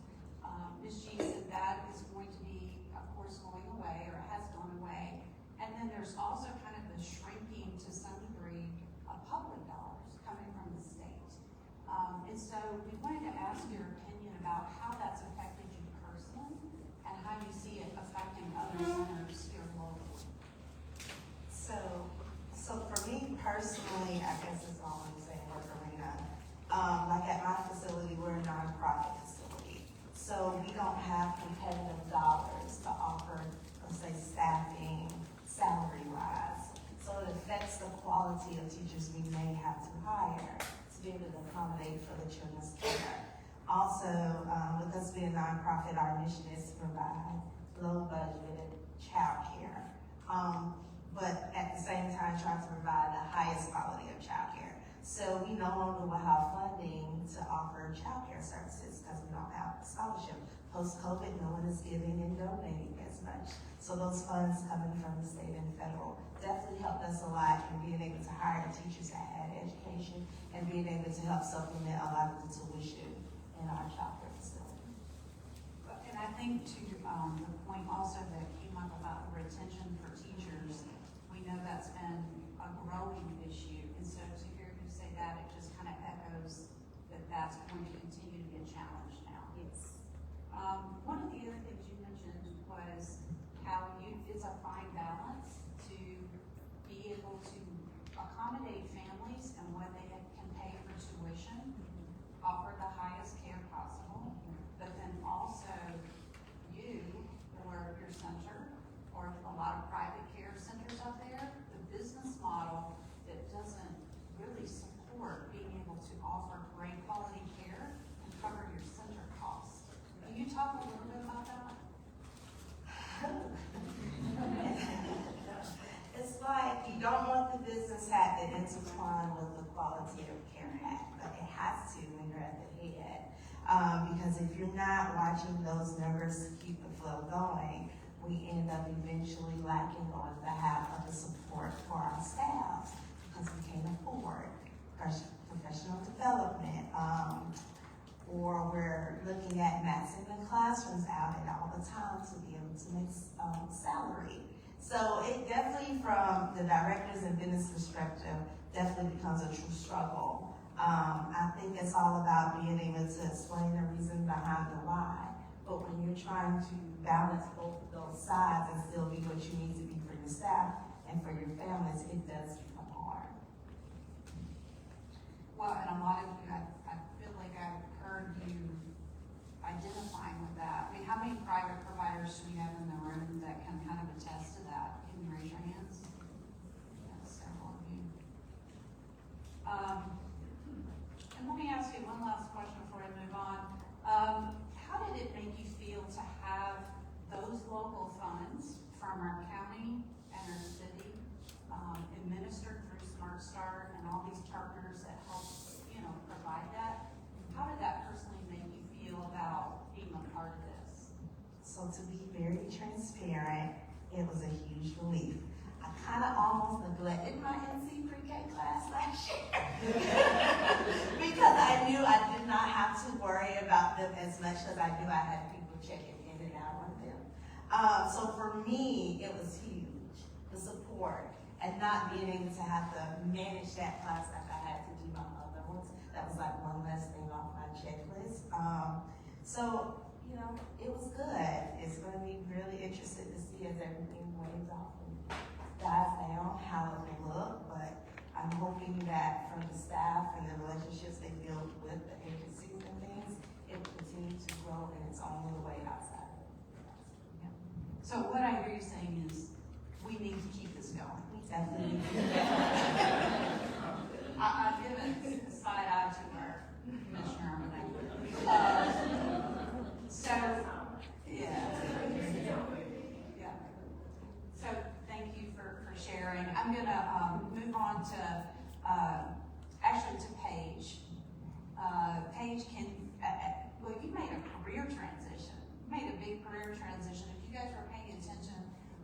Ms. G said that is going to be, of course, going away, or has gone away. And then there's also kind of the shrinking to some degree of public dollars coming from the state. And so we wanted to ask your opinion about how that's affected you personally and how you see it affecting other centers here locally. So for me personally, I guess it's all I'm saying, Arena. Like at my facility, we're a nonprofit facility. So we don't have competitive dollars to offer, let's say, staffing, salary-wise. So it affects the quality of teachers we may have to hire to be able to accommodate for the children's care. Also, with us being a nonprofit, our mission is to provide low-budget child care. But at the same time, trying to provide the highest quality of child care. So we no longer will have funding to offer child care services because we don't have a scholarship. Post-COVID, no one is giving and donating as much. So those funds coming from the state and federal definitely helped us a lot in being able to hire teachers that had education and being able to help supplement a lot of the tuition in our child care facility. And I think to the point also that came up about the retention for teachers, we know that's been a growing issue. And so to hear you say that, it just kind of echoes that that's going to continue to be a challenge now. Yes. One of the other things you mentioned was how it's a fine balance to be able to accommodate families and what they can pay for tuition, offer the highest care possible, but then also you or your center or a lot of private care centers out there, the business model that doesn't really support being able to offer great quality care and cover your center costs. Can you talk a little bit about that? It's like you don't want the business hat to intertwine with the quality of care hat, but it has to when you're at the head. Because if you're not watching those numbers to keep the flow going, we end up eventually lacking on behalf of the support for our staff because we can't afford professional development, or we're looking at maxing the classrooms out and all the time to be able to make salary. So it definitely, from the directors and business perspective, definitely becomes a true struggle. I think it's all about being able to explain the reason behind the why. But when you're trying to balance both of those sides and still be what you need to be for your staff and for your families, it does become hard. Well, and a lot of you, I feel like I've heard you identifying with that. I mean, how many private providers do we have in the room that can kind of attest to that? Can you raise your hands? Yeah, several of you. And let me ask you one last question before I move on. How did it make you feel to have those local funds from our county and our city administered through Smart Start and all these partners that help, provide that? How did that personally make you feel about being a part of this? So to be very transparent, it was a huge relief. I kind of almost neglected my NC Pre-K class last year because I knew I did not have to worry about them as much as I knew I had people checking in and out on them. So for me, it was huge, the support, and not being able to have to manage that class like I had to do my other ones. That was like one less thing off my checklist. So, it was good. It's going to be really interesting to see as everything waves off and dies down, how it will look. But I'm hoping that from the staff and the relationships they build with the agencies and things, it will continue to grow in its own little way outside. Yeah. So what I hear you saying is we need to keep this going. We definitely do. I've given a side eye to our commissioner over there. So, yeah. So thank you for sharing. I'm gonna move on to, actually to Paige. Paige, well, you made a career transition. You made a big career transition. If you guys were paying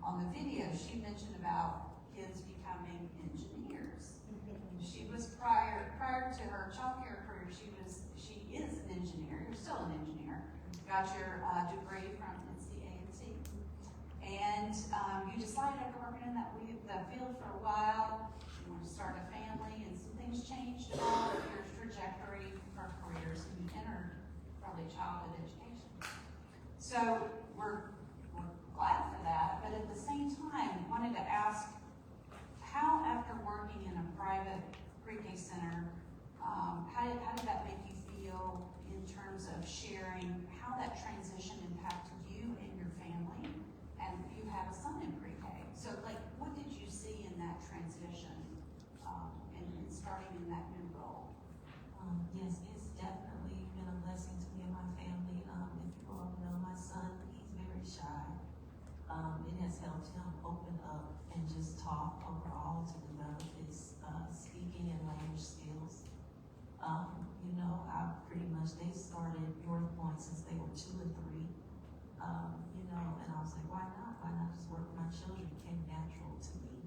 on the video, she mentioned about kids becoming engineers. She was prior to her childcare career, she is an engineer. You're still an engineer. Got your degree from NC and you decided after working in that field for a while, you want to start a family, and some things changed about your trajectory for careers, and you entered early childhood education. So we're glad for that, but at the same time, wanted to ask how, after working in a private pre-K center, how did that make you feel in terms of sharing how that transition impacted you and your family? And you have a son in pre-K. So, like, what did you see in that transition and starting in that new role? Yes, it's definitely been a blessing to me and my family. If you all know, my son, he's very shy. It has helped him open up and just talk overall to develop his speaking and language skills. They started North Point since they were 2 and 3. And I was like, why not? Why not just work with my children? It came natural to me.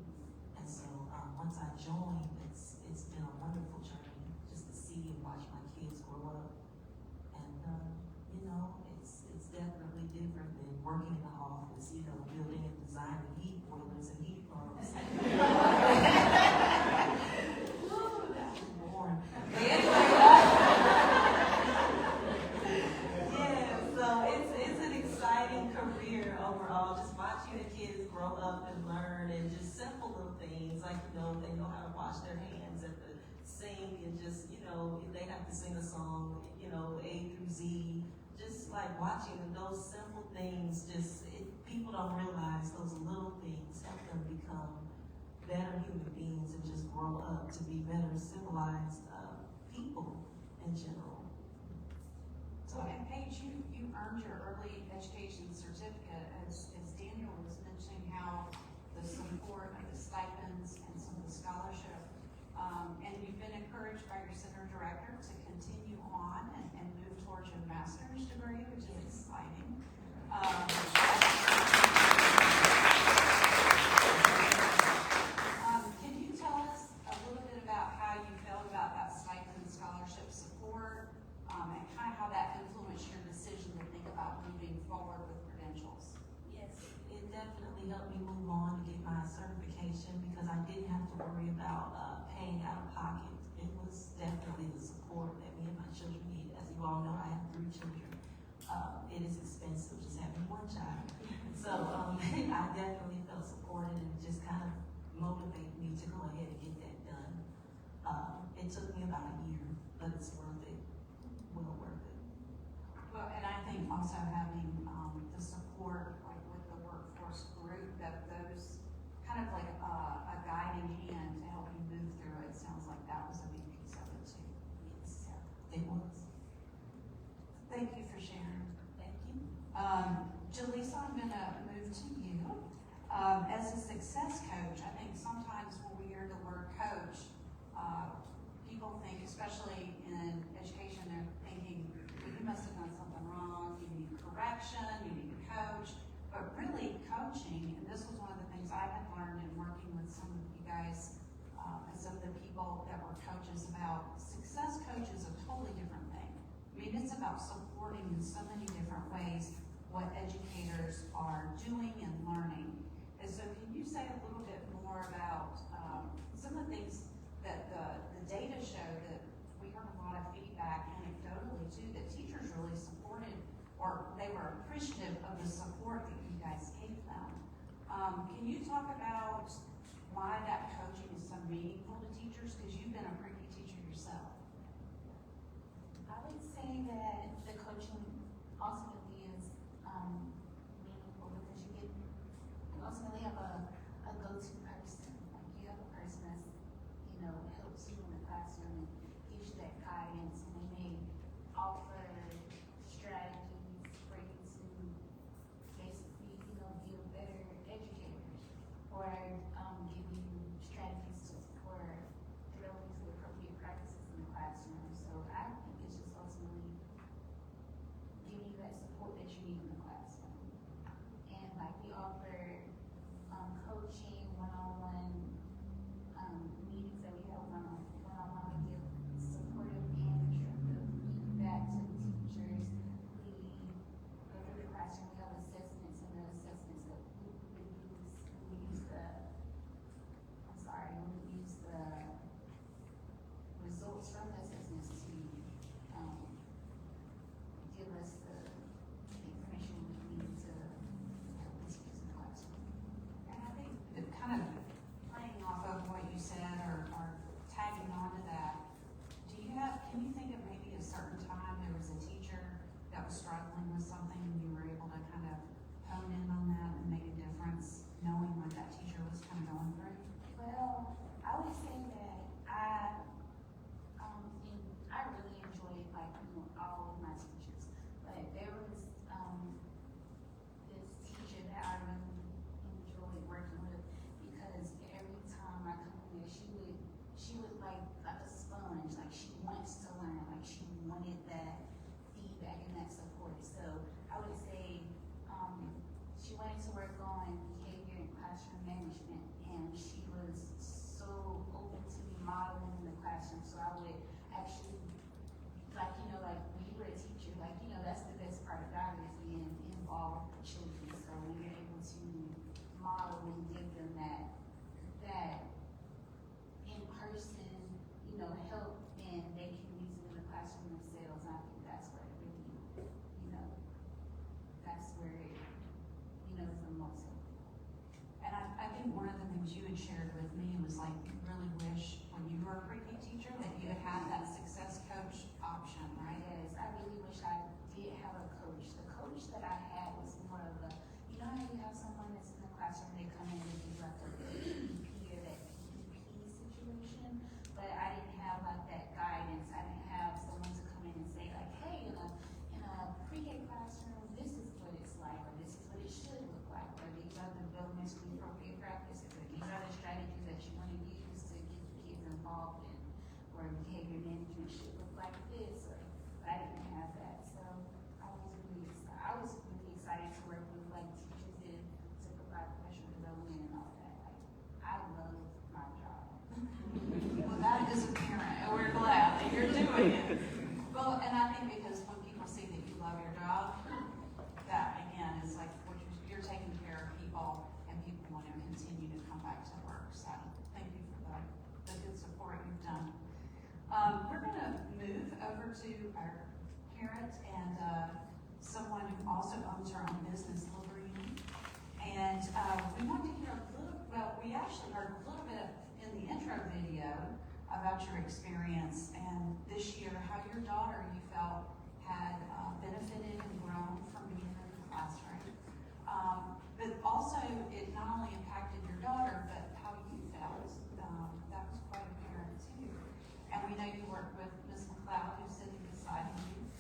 And so once I joined, it's been a wonderful journey just to see and watch my kids grow up. And it's definitely different than working in the office, building and designing heat boilers and heat pumps. Ooh, that's boring. But anyway, career overall, just watching the kids grow up and learn, and just simple little things like they know how to wash their hands at the sink, and just they have to sing a song, A through Z. Just like watching those simple things, people don't realize those little things help them become better human beings and just grow up to be better civilized people in general. So, and Paige, you earned your early education certificate, as Daniel was mentioning, how the support of the stipends and some of the scholarship, and you've been encouraged by your center director to continue on and move towards your master's degree, which is exciting. Can you tell us a little bit about how you felt about that stipend scholarship support? And kind of how that influenced your decision to think about moving forward with credentials? Yes, it definitely helped me move on to get my certification because I didn't have to worry about paying out of pocket. It was definitely the support that me and my children need. As you all know, I have 3 children. It is expensive just having 1 child. So I definitely felt supported, and it just kind of motivated me to go ahead and get that done. It took me about a year, but it's worth it. Well worth it. Well, and I think also having the support, like with the workforce group, that those kind of like a guiding hand to help you move through it. Sounds like that was a big piece of it too. Yes, it was. Thank you for sharing. Thank you. Jaleesa, I'm going to move to you. As a success coach, I think sometimes when we hear the word coach, people think, especially in education, they're thinking, well, you must have done something wrong, you need correction, you need a coach. But really, coaching, and this was one of the things I had learned in working with some of you guys and some of the people that were coaches about, success coach is a totally different thing. I mean, it's about supporting in so many different ways what educators are doing and learning. And so can you say a little bit more about some of the things that the data show that we heard a lot of feedback anecdotally too, that teachers really supported, or they were appreciative of the support that you guys gave them. Can you talk about why that coaching is so meaningful to teachers? Because you've been a pre-K teacher yourself. I would say that the coaching ultimately is meaningful because you ultimately have a go-to person. Like you have a person that's, helps you in the classroom and gives you that guidance, and they may offer strategies for you to basically, be a better educator, or give you strategies to support growth into a So I would say she wanted to work on behavior and classroom management, and she was so open to me modeling in the classroom. So I would actually, like, you know, like when you were a teacher, like, you know, that's the best part about it is being involved with children. So when you're able to model and give them that in person, you know, help, and they can use it in the classroom themselves. I think that's where it really, you know, that's where it, you know, is the most helpful. And I think one of the things you had shared with me was like you really wish when you were a pre-K teacher that you had had that success coach option, right? Yes, I really wish I did have a coach. The coach that I had was more of a, you know how you have someone that's in the classroom, they come in and do like a peer, that PPP situation, but I didn't have like that guidance. I didn't have someone to come in and say like, hey, in a pre-K classroom, this is what it's like, or this is what it should look like, or these are the developmentally appropriate practices, or these are the strategies that you want to use to get the kids involved in, or behavior management should look like this, or I didn't have that. So I was really excited to work with like teachers and to provide professional development and all that. Like, I love my job. Well, that is apparent, and we're glad that you're doing it. Well, and I think because when people see that you love your job, that again is like what you're taking care of people, and people want to continue to come back to work. So thank you for the good support you've done. We're going to move over to our parent and someone who also owns her own business, Liberty. And we want to hear a little, well, we actually heard a little bit in the intro video about your experience and this year, how your daughter, you felt, had benefited and grown from being in the classroom. But also, it not only impacted your daughter, but how you felt. That was quite apparent too. And we know you work with Ms. McLeod, who's sitting beside you.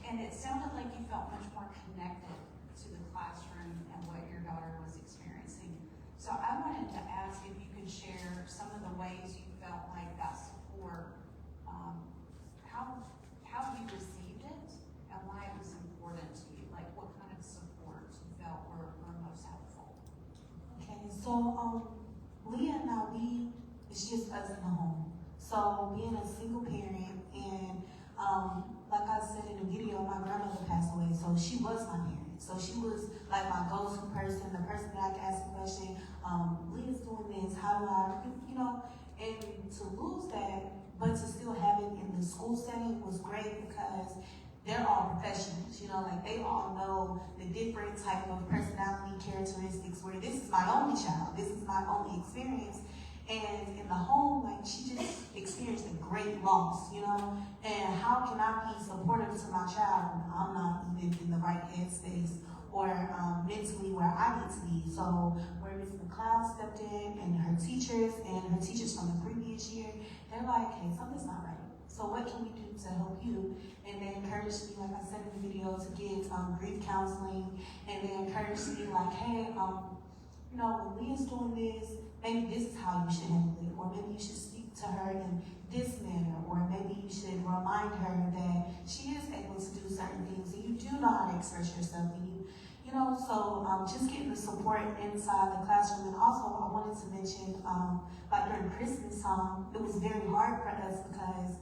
And it sounded like you felt much more connected to the classroom and what your daughter was experiencing. So I wanted to ask if you could share some of the ways you felt like that support, how you received it and why it was important to you, like what kind of support you felt were most helpful. Okay, so Leah and I, it's just us in the home. So being a single parent and like I said in the video, my grandmother passed away, so she was my parent. So she was like my go-to person, the person that I could ask a question, Leah's doing this, how do I, you know, and to lose that, but to still have it in the school setting was great because they're all professionals, you know, like they all know the different type of personality characteristics where this is my only child, this is my only experience. And in the home, like she just experienced a great loss, you know, and how can I be supportive to my child when I'm not even in the right headspace or mentally where I need to be. So where Ms. McLeod stepped in and her teachers from the previous year, they're like, hey, something's not right. So what can we do to help you? And they encouraged me, like I said in the video, to get grief counseling. And they encouraged me like, hey, you know, when Leah's doing this, maybe this is how you should handle it. Or maybe you should speak to her in this manner. Or maybe you should remind her that she is able to do certain things and you do know how to express yourself. And you know, so just getting the support inside the classroom. And also I wanted to mention, like during Christmas time, it was very hard for us because,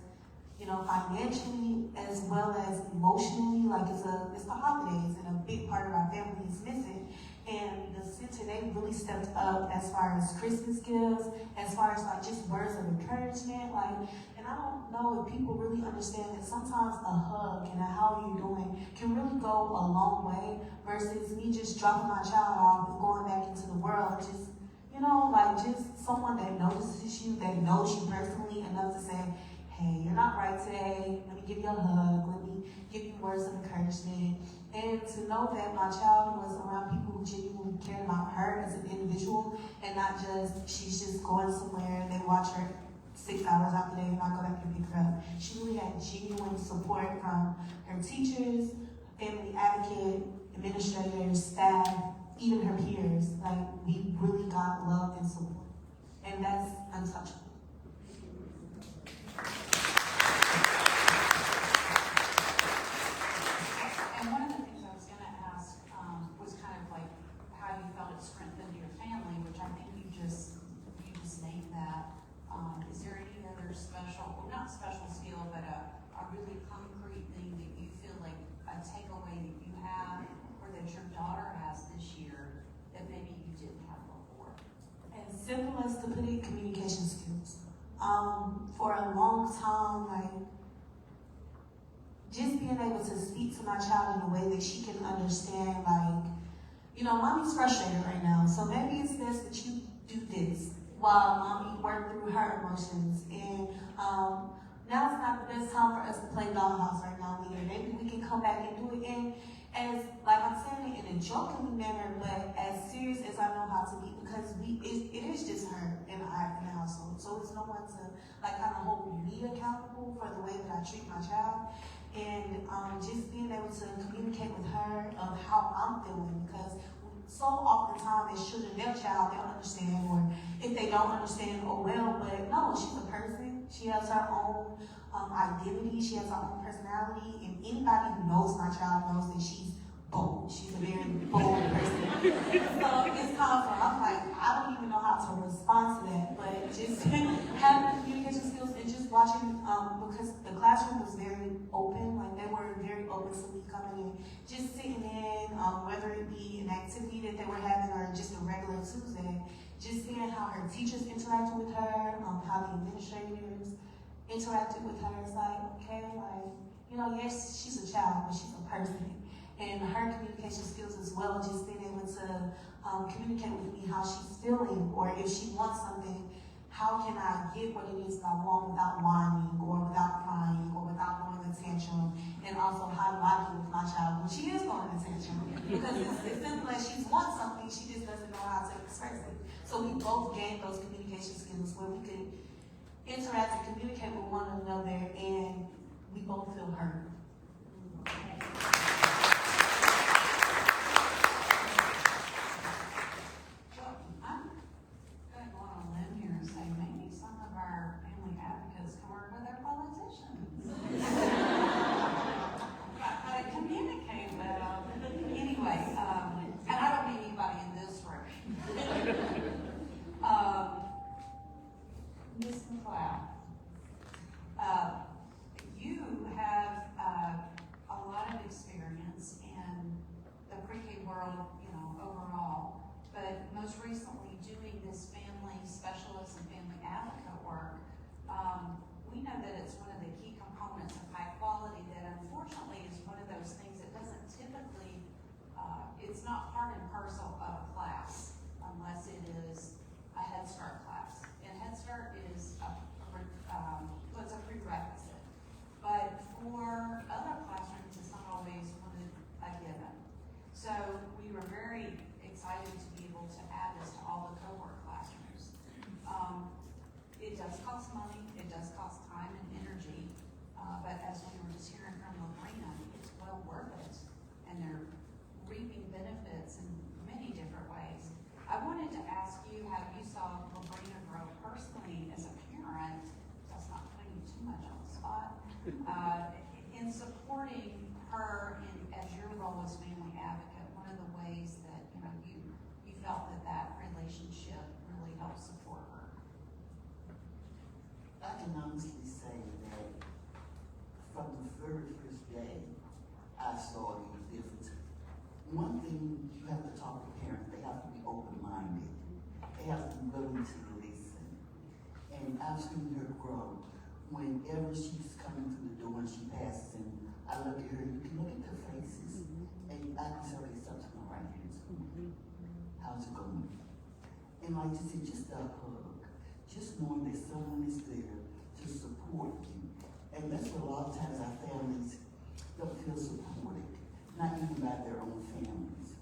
you know, financially as well as emotionally, like it's the holidays and a big part of our family is missing. And the center, they really stepped up as far as Christmas gifts, as far as like just words of encouragement. Like, and I don't know if people really understand that sometimes a hug and a how are you doing can really go a long way versus me just dropping my child off and going back into the world. Just, you know, like just someone that notices you, that knows you personally enough to say, hey, you're not right today, let me give you a hug, let me give you words of encouragement. And to know that my child was around people who genuinely cared about her as an individual and not just, she's just going somewhere, they watch her 6 hours out the day and I go back and pick her up. She really had genuine support from her teachers, family advocate, administrators, staff, even her peers. Like, we really got love and support. And that's untouchable. to put it, communication skills. For a long time, like, just being able to speak to my child in a way that she can understand, like, you know, mommy's frustrated right now, so maybe it's best that you do this while mommy work through her emotions. And now's not the best time for us to play dollhouse right now either. Maybe we can come back and do it in, as, like I'm saying it in a jokingly manner, but as serious as I know how to be, because it is just her and I in the household. So it's no one to like kind of hold me accountable for the way that I treat my child. And just being able to communicate with her of how I'm feeling, because so oftentimes as children, their child, they don't understand, or if they don't understand, oh well, but no, she's a person. She has her own identity, she has her own personality, and anybody who knows my child knows that she's bold. She's a very bold person. So it's kind of, I'm like, I don't even know how to respond to that, but just having communication skills and just watching, because the classroom was very open, like they were very open to me coming in, just sitting in, whether it be an activity that they were having or just a regular Tuesday, just seeing how her teachers interacted with her, how the administrators interacted with her. It's like, okay, like, you know, yes, she's a child, but she's a person. And her communication skills as well, just being able to communicate with me how she's feeling, or if she wants something, how can I get what it is that I want without whining, or without crying, or without going to tantrum, and also how do I deal with my child when she is going to tantrum? Because it's simple as she wants something, she just doesn't know how to express it. So we both gained those communication skills where we could interact and communicate with one another, and we both feel heard. You have a lot of experience in the pre-K world, you know, overall, but most recently doing this family specialist and family advocate work. We know that it's one of the key components of high quality that unfortunately is one of those things that doesn't typically, it's not part and parcel of a class unless it is a Head Start class. And Head Start is what's a prerequisite. But for other classrooms, it's not always a given. So we were very excited to be able to add this to all the cohort classrooms. It does cost money, it does cost time and energy, but as we were just hearing from Lorena, it's well worth it, and they're reaping benefits in many different ways. I wanted to ask you how you saw Lorena grow personally as a parent. That's not putting you too much on the spot. In supporting her as your role as family advocate, one of the ways that you felt that relationship really helped support her. I can honestly say that from the very first day, I saw it was different. One thing, you have to talk to parents, they have to be open-minded. They have to be willing to listen. And I've seen her grow. Whenever she's coming through the door and she passes and I look at her, you can look at their faces, and I can tell there's something all right here. How's it going? And like you said, just a hug. Just knowing that someone is there to support you. And that's what a lot of times our families don't feel supported, not even by their own families.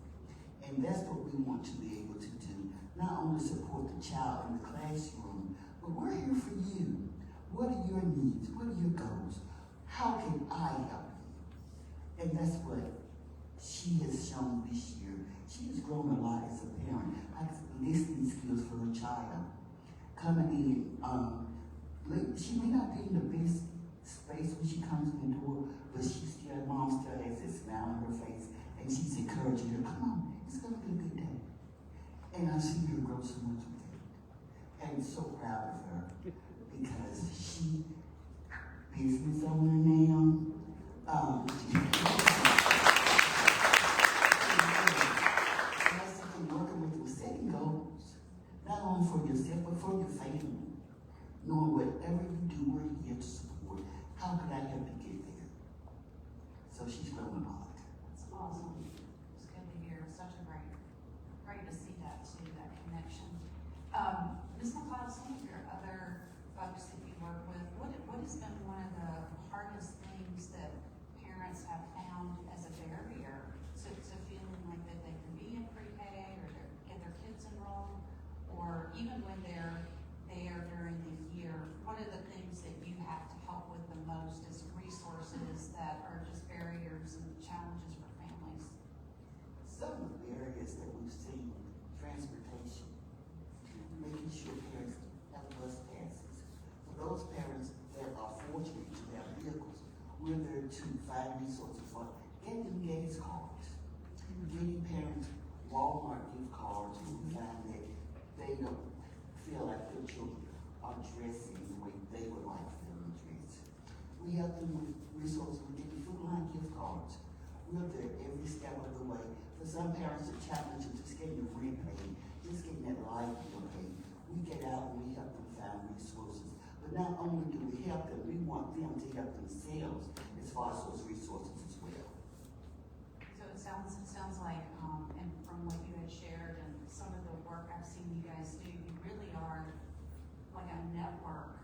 And that's what we want to be able to do. Not only support the child in the classroom, but we're here for you. What are your needs? What are your goals? How can I help you? And that's what she has shown this year. She has grown a lot as a parent. Like listening skills for her child. Coming in, she may not be in the best space when she comes in the door, but mom still has this smile on her face, and she's encouraging her, come on, it's gonna be a good day. And I've seen her grow so much with it. And I'm so proud of her, because she, business owner now, working with setting goals, not only for yourself, but for you do, we're here to support. How can I help you get there? So she's learning a lot. That's awesome. It's good to hear. Such a great to see that too, that connection. Ms. McLeod, some of your other folks that you work with, what has been one of the hardest things that parents have found as a barrier to feeling like that they can be in pre-K or get their kids enrolled, or even when they're there during the year? What are the things that you have to help with the most as resources that are just barriers and challenges for families? Some of the areas that we've seen, transportation, making sure parents have bus passes. For those parents that are fortunate to have vehicles, we're there to find resources for getting them gas cards, getting parents Walmart gift cards who find that they don't feel like their children are dressing the way they would like for them to dress. We help them with resources, we get the food line gift cards. We're there every step of the way. For some parents, the challenge is just getting the rent paid, just getting that light bill paid. We get out and we help them find resources. But not only do we help them, we want them to help themselves as far as those resources as well. So it sounds like, and from what you had shared and some of the work I've seen you guys do, you really are like a network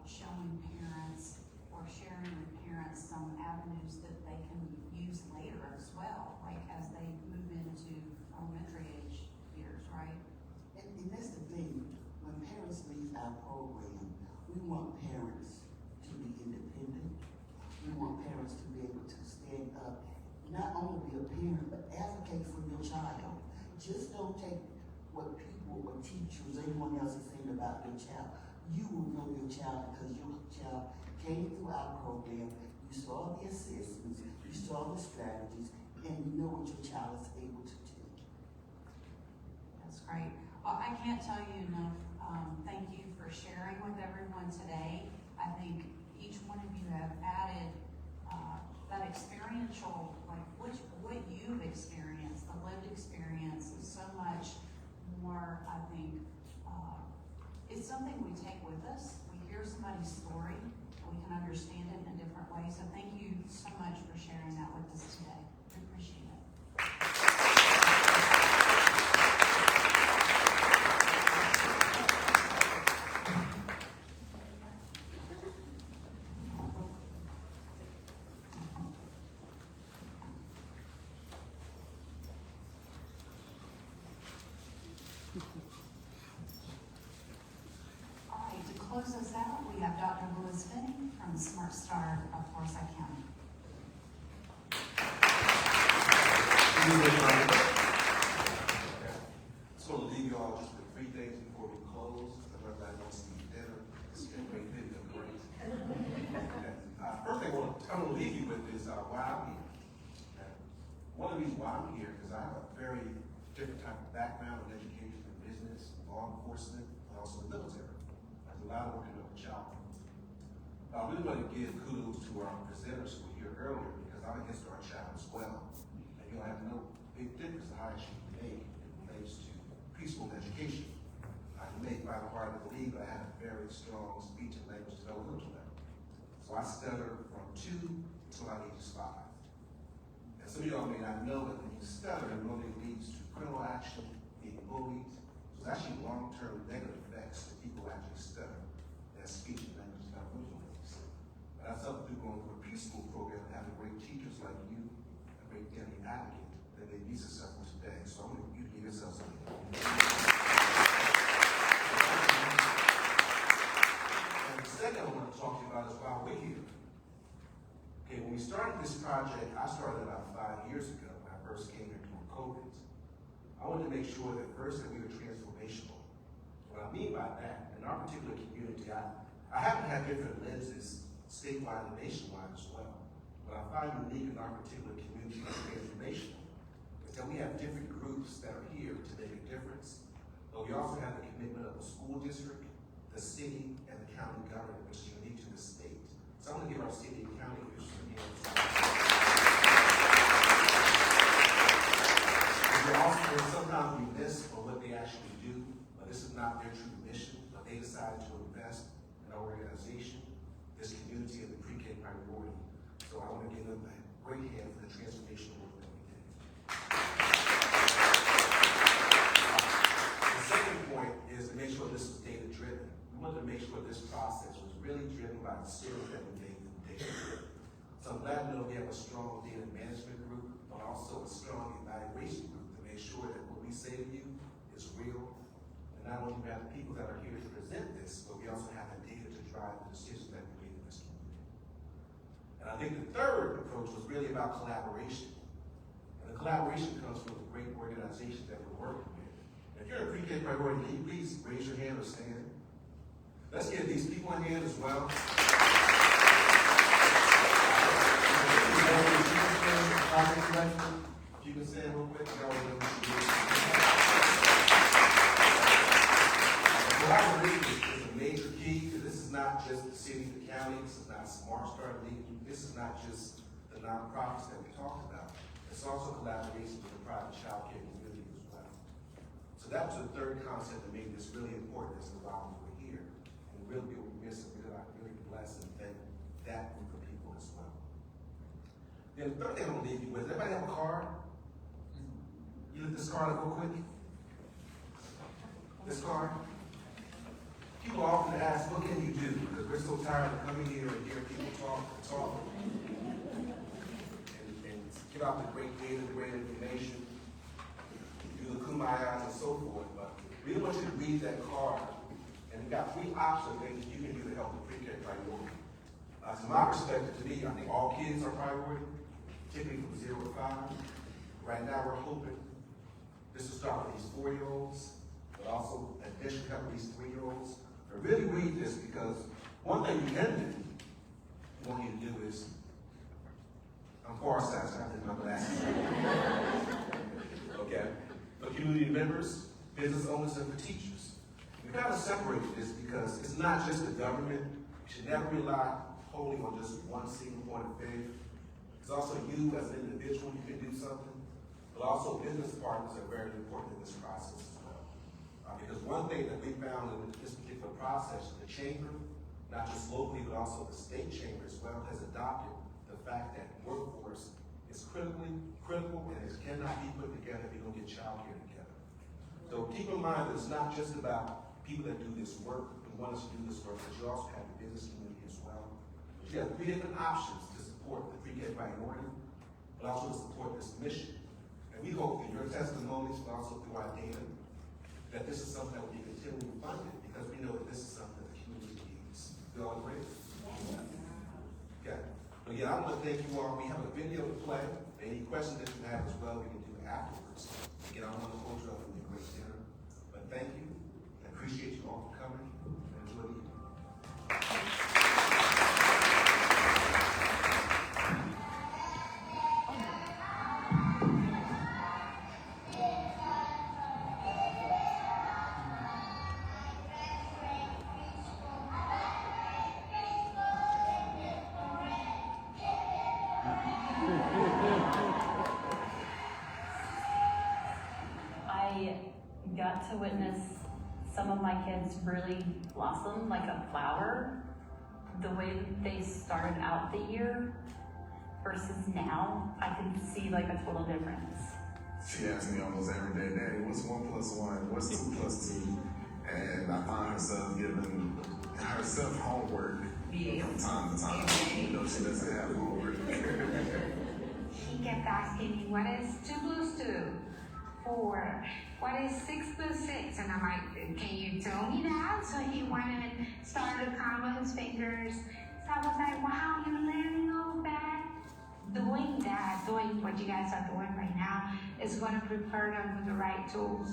showing parents or sharing with parents some avenues that they can use later as well, like as they move into elementary age years, right? And that's the thing, when parents leave our program, we want parents to be independent. We want parents to be able to stand up, not only be a parent, but advocate for your child. Just don't take what people or teachers, anyone else is saying about your child. You will know your child because your child came through our program, you saw the assessments, you saw the strategies, and you know what your child is able to do. That's great. Well, I can't tell you enough. Thank you for sharing with everyone today. I think each one of you have added that experiential, like what you've experienced, the lived experience is so much more, I think, it's something we take with us. We hear somebody's story, we can understand it in different ways. So thank you so much for sharing that with us today. We appreciate it. All right, to close us out, we have Dr. Lewis Finney from Smart Star of Forsyth County. So to leave you all just with 3 things before we close. Everybody wants to eat dinner. It's a great video, great. First thing I want to leave you with is why I'm here. Okay. One of the reasons why I'm here is I have a very different type of background in education and business, law enforcement, and also the military. I do a lot of work with child. I really want to give kudos to our presenters who were here earlier because I'm against our child as well. And you'll have no big difference in how you make in relates to preschool education. I can make by the heart of the league, but I have a very strong speech and language developmental level. So I stutter from 2 until I age 5. And some of y'all may not know that when you stutter, it really leads to criminal action, being bullied. So there's actually long-term negative effects to people who actually stutter their speech and language developmental ways. But that's something through going through a preschool program and having great teachers like you, a great Denny advocate, that they be successful today. So I want you to give yourself something. And the second I want to talk to you about is why we're here. Okay, when we started this project, I started about 5 years ago when I first came here during COVID. I wanted to make sure that first that we were transformational. What I mean by that, in our particular community, I happen to have different lenses statewide and nationwide as well. What I find unique in our particular community is transformational is that we have different groups that are here to make a difference, but we also have the commitment of the school district, the city, and the county government, which is unique to the state. So I'm going to give our city and county officials some hands. Sometimes we miss for what they actually do, but this is not their true mission, but they decided to invest in our organization. So I want to give them a great hand for the transformational work that we did. The second point is to make sure this is data driven. We wanted to make sure this process was really driven by the decisions that we made from data. So I'm glad to know we have a strong data management group, but also a strong evaluation group to make sure that what we say to you is real. And not only do we have the people that are here to present this, but we also have the data to drive the decisions that we make in this community. And I think the third approach was really about collaboration. And the collaboration comes from the great organizations that we're working with. And if you're a Pre-K priority, can you please raise your hand or stand? Let's give these people a hand as well. If you can stand real quick, y'all know what you do. Collaboration is a major key, because this is not just the city, the county, this is not Smart Start League, this is not just the nonprofits that we talked about. It's also collaboration with the private child care community as well. So that was the third concept that made this really important as to why we were here. And really be remiss if we could really bless and thank that group of people as well. Then the third thing I'm gonna leave you with, everybody have a card? You look this card up real quick. This card. People often ask, what can you do? Because we're so tired of coming here and hearing people talk, and give out the great data, the great information, do the kumayas and so forth. But we really want you to read that card. And we got 3 options of things you can do to help the Pre-K priority. From my perspective, to me, I think all kids are priority, particularly from 0 to 5. Right now, we're hoping this will start with these 4-year-olds, but also additionally help these 3-year-olds. But really read this, because one thing you can do, I want you to do is, I'm far-sighted, so I have to my glasses. Okay? For community members, business owners, and for teachers. We gotta separate this, because it's not just the government. You should never rely wholly on just one single point of failure. It's also you as an individual, you can do something, but also business partners are very important in this process as well. Because one thing that we found in this particular process, the chamber, not just locally, but also the state chamber as well, has adopted the fact that workforce is critical, and it cannot be put together if you don't get child care together. So keep in mind that it's not just about people that do this work, who want us to do this work, but you also have the business community as well. But you have 3 different options to support the Pre-K priority, but also to support this mission. And we hope through your testimonies, but also through our data, that this is something that will be continually funded, because we know that this is something that the community needs. We all agree? Okay. But again, I want to thank you all. We have a video to play. Any questions that you have as well, we can do afterwards. Again, I don't want to hold you up with a great dinner, but thank you. I appreciate you all for coming, and enjoy the evening. I got to witness some of my kids really blossom like a flower. The way that they started out the year versus now, I can see like a total difference. She asks me almost every day, Daddy, what's 1 plus 1? What's 2 plus 2? And I find herself giving herself homework from time to time, even though she doesn't have homework. She kept asking me, what is 2 plus 2? 4. What is 6 plus 6? And I'm like, can you tell me that? So he went and started to count his fingers. So I was like, wow, you're learning all that. Doing what you guys are doing right now is going to prepare them with the right tools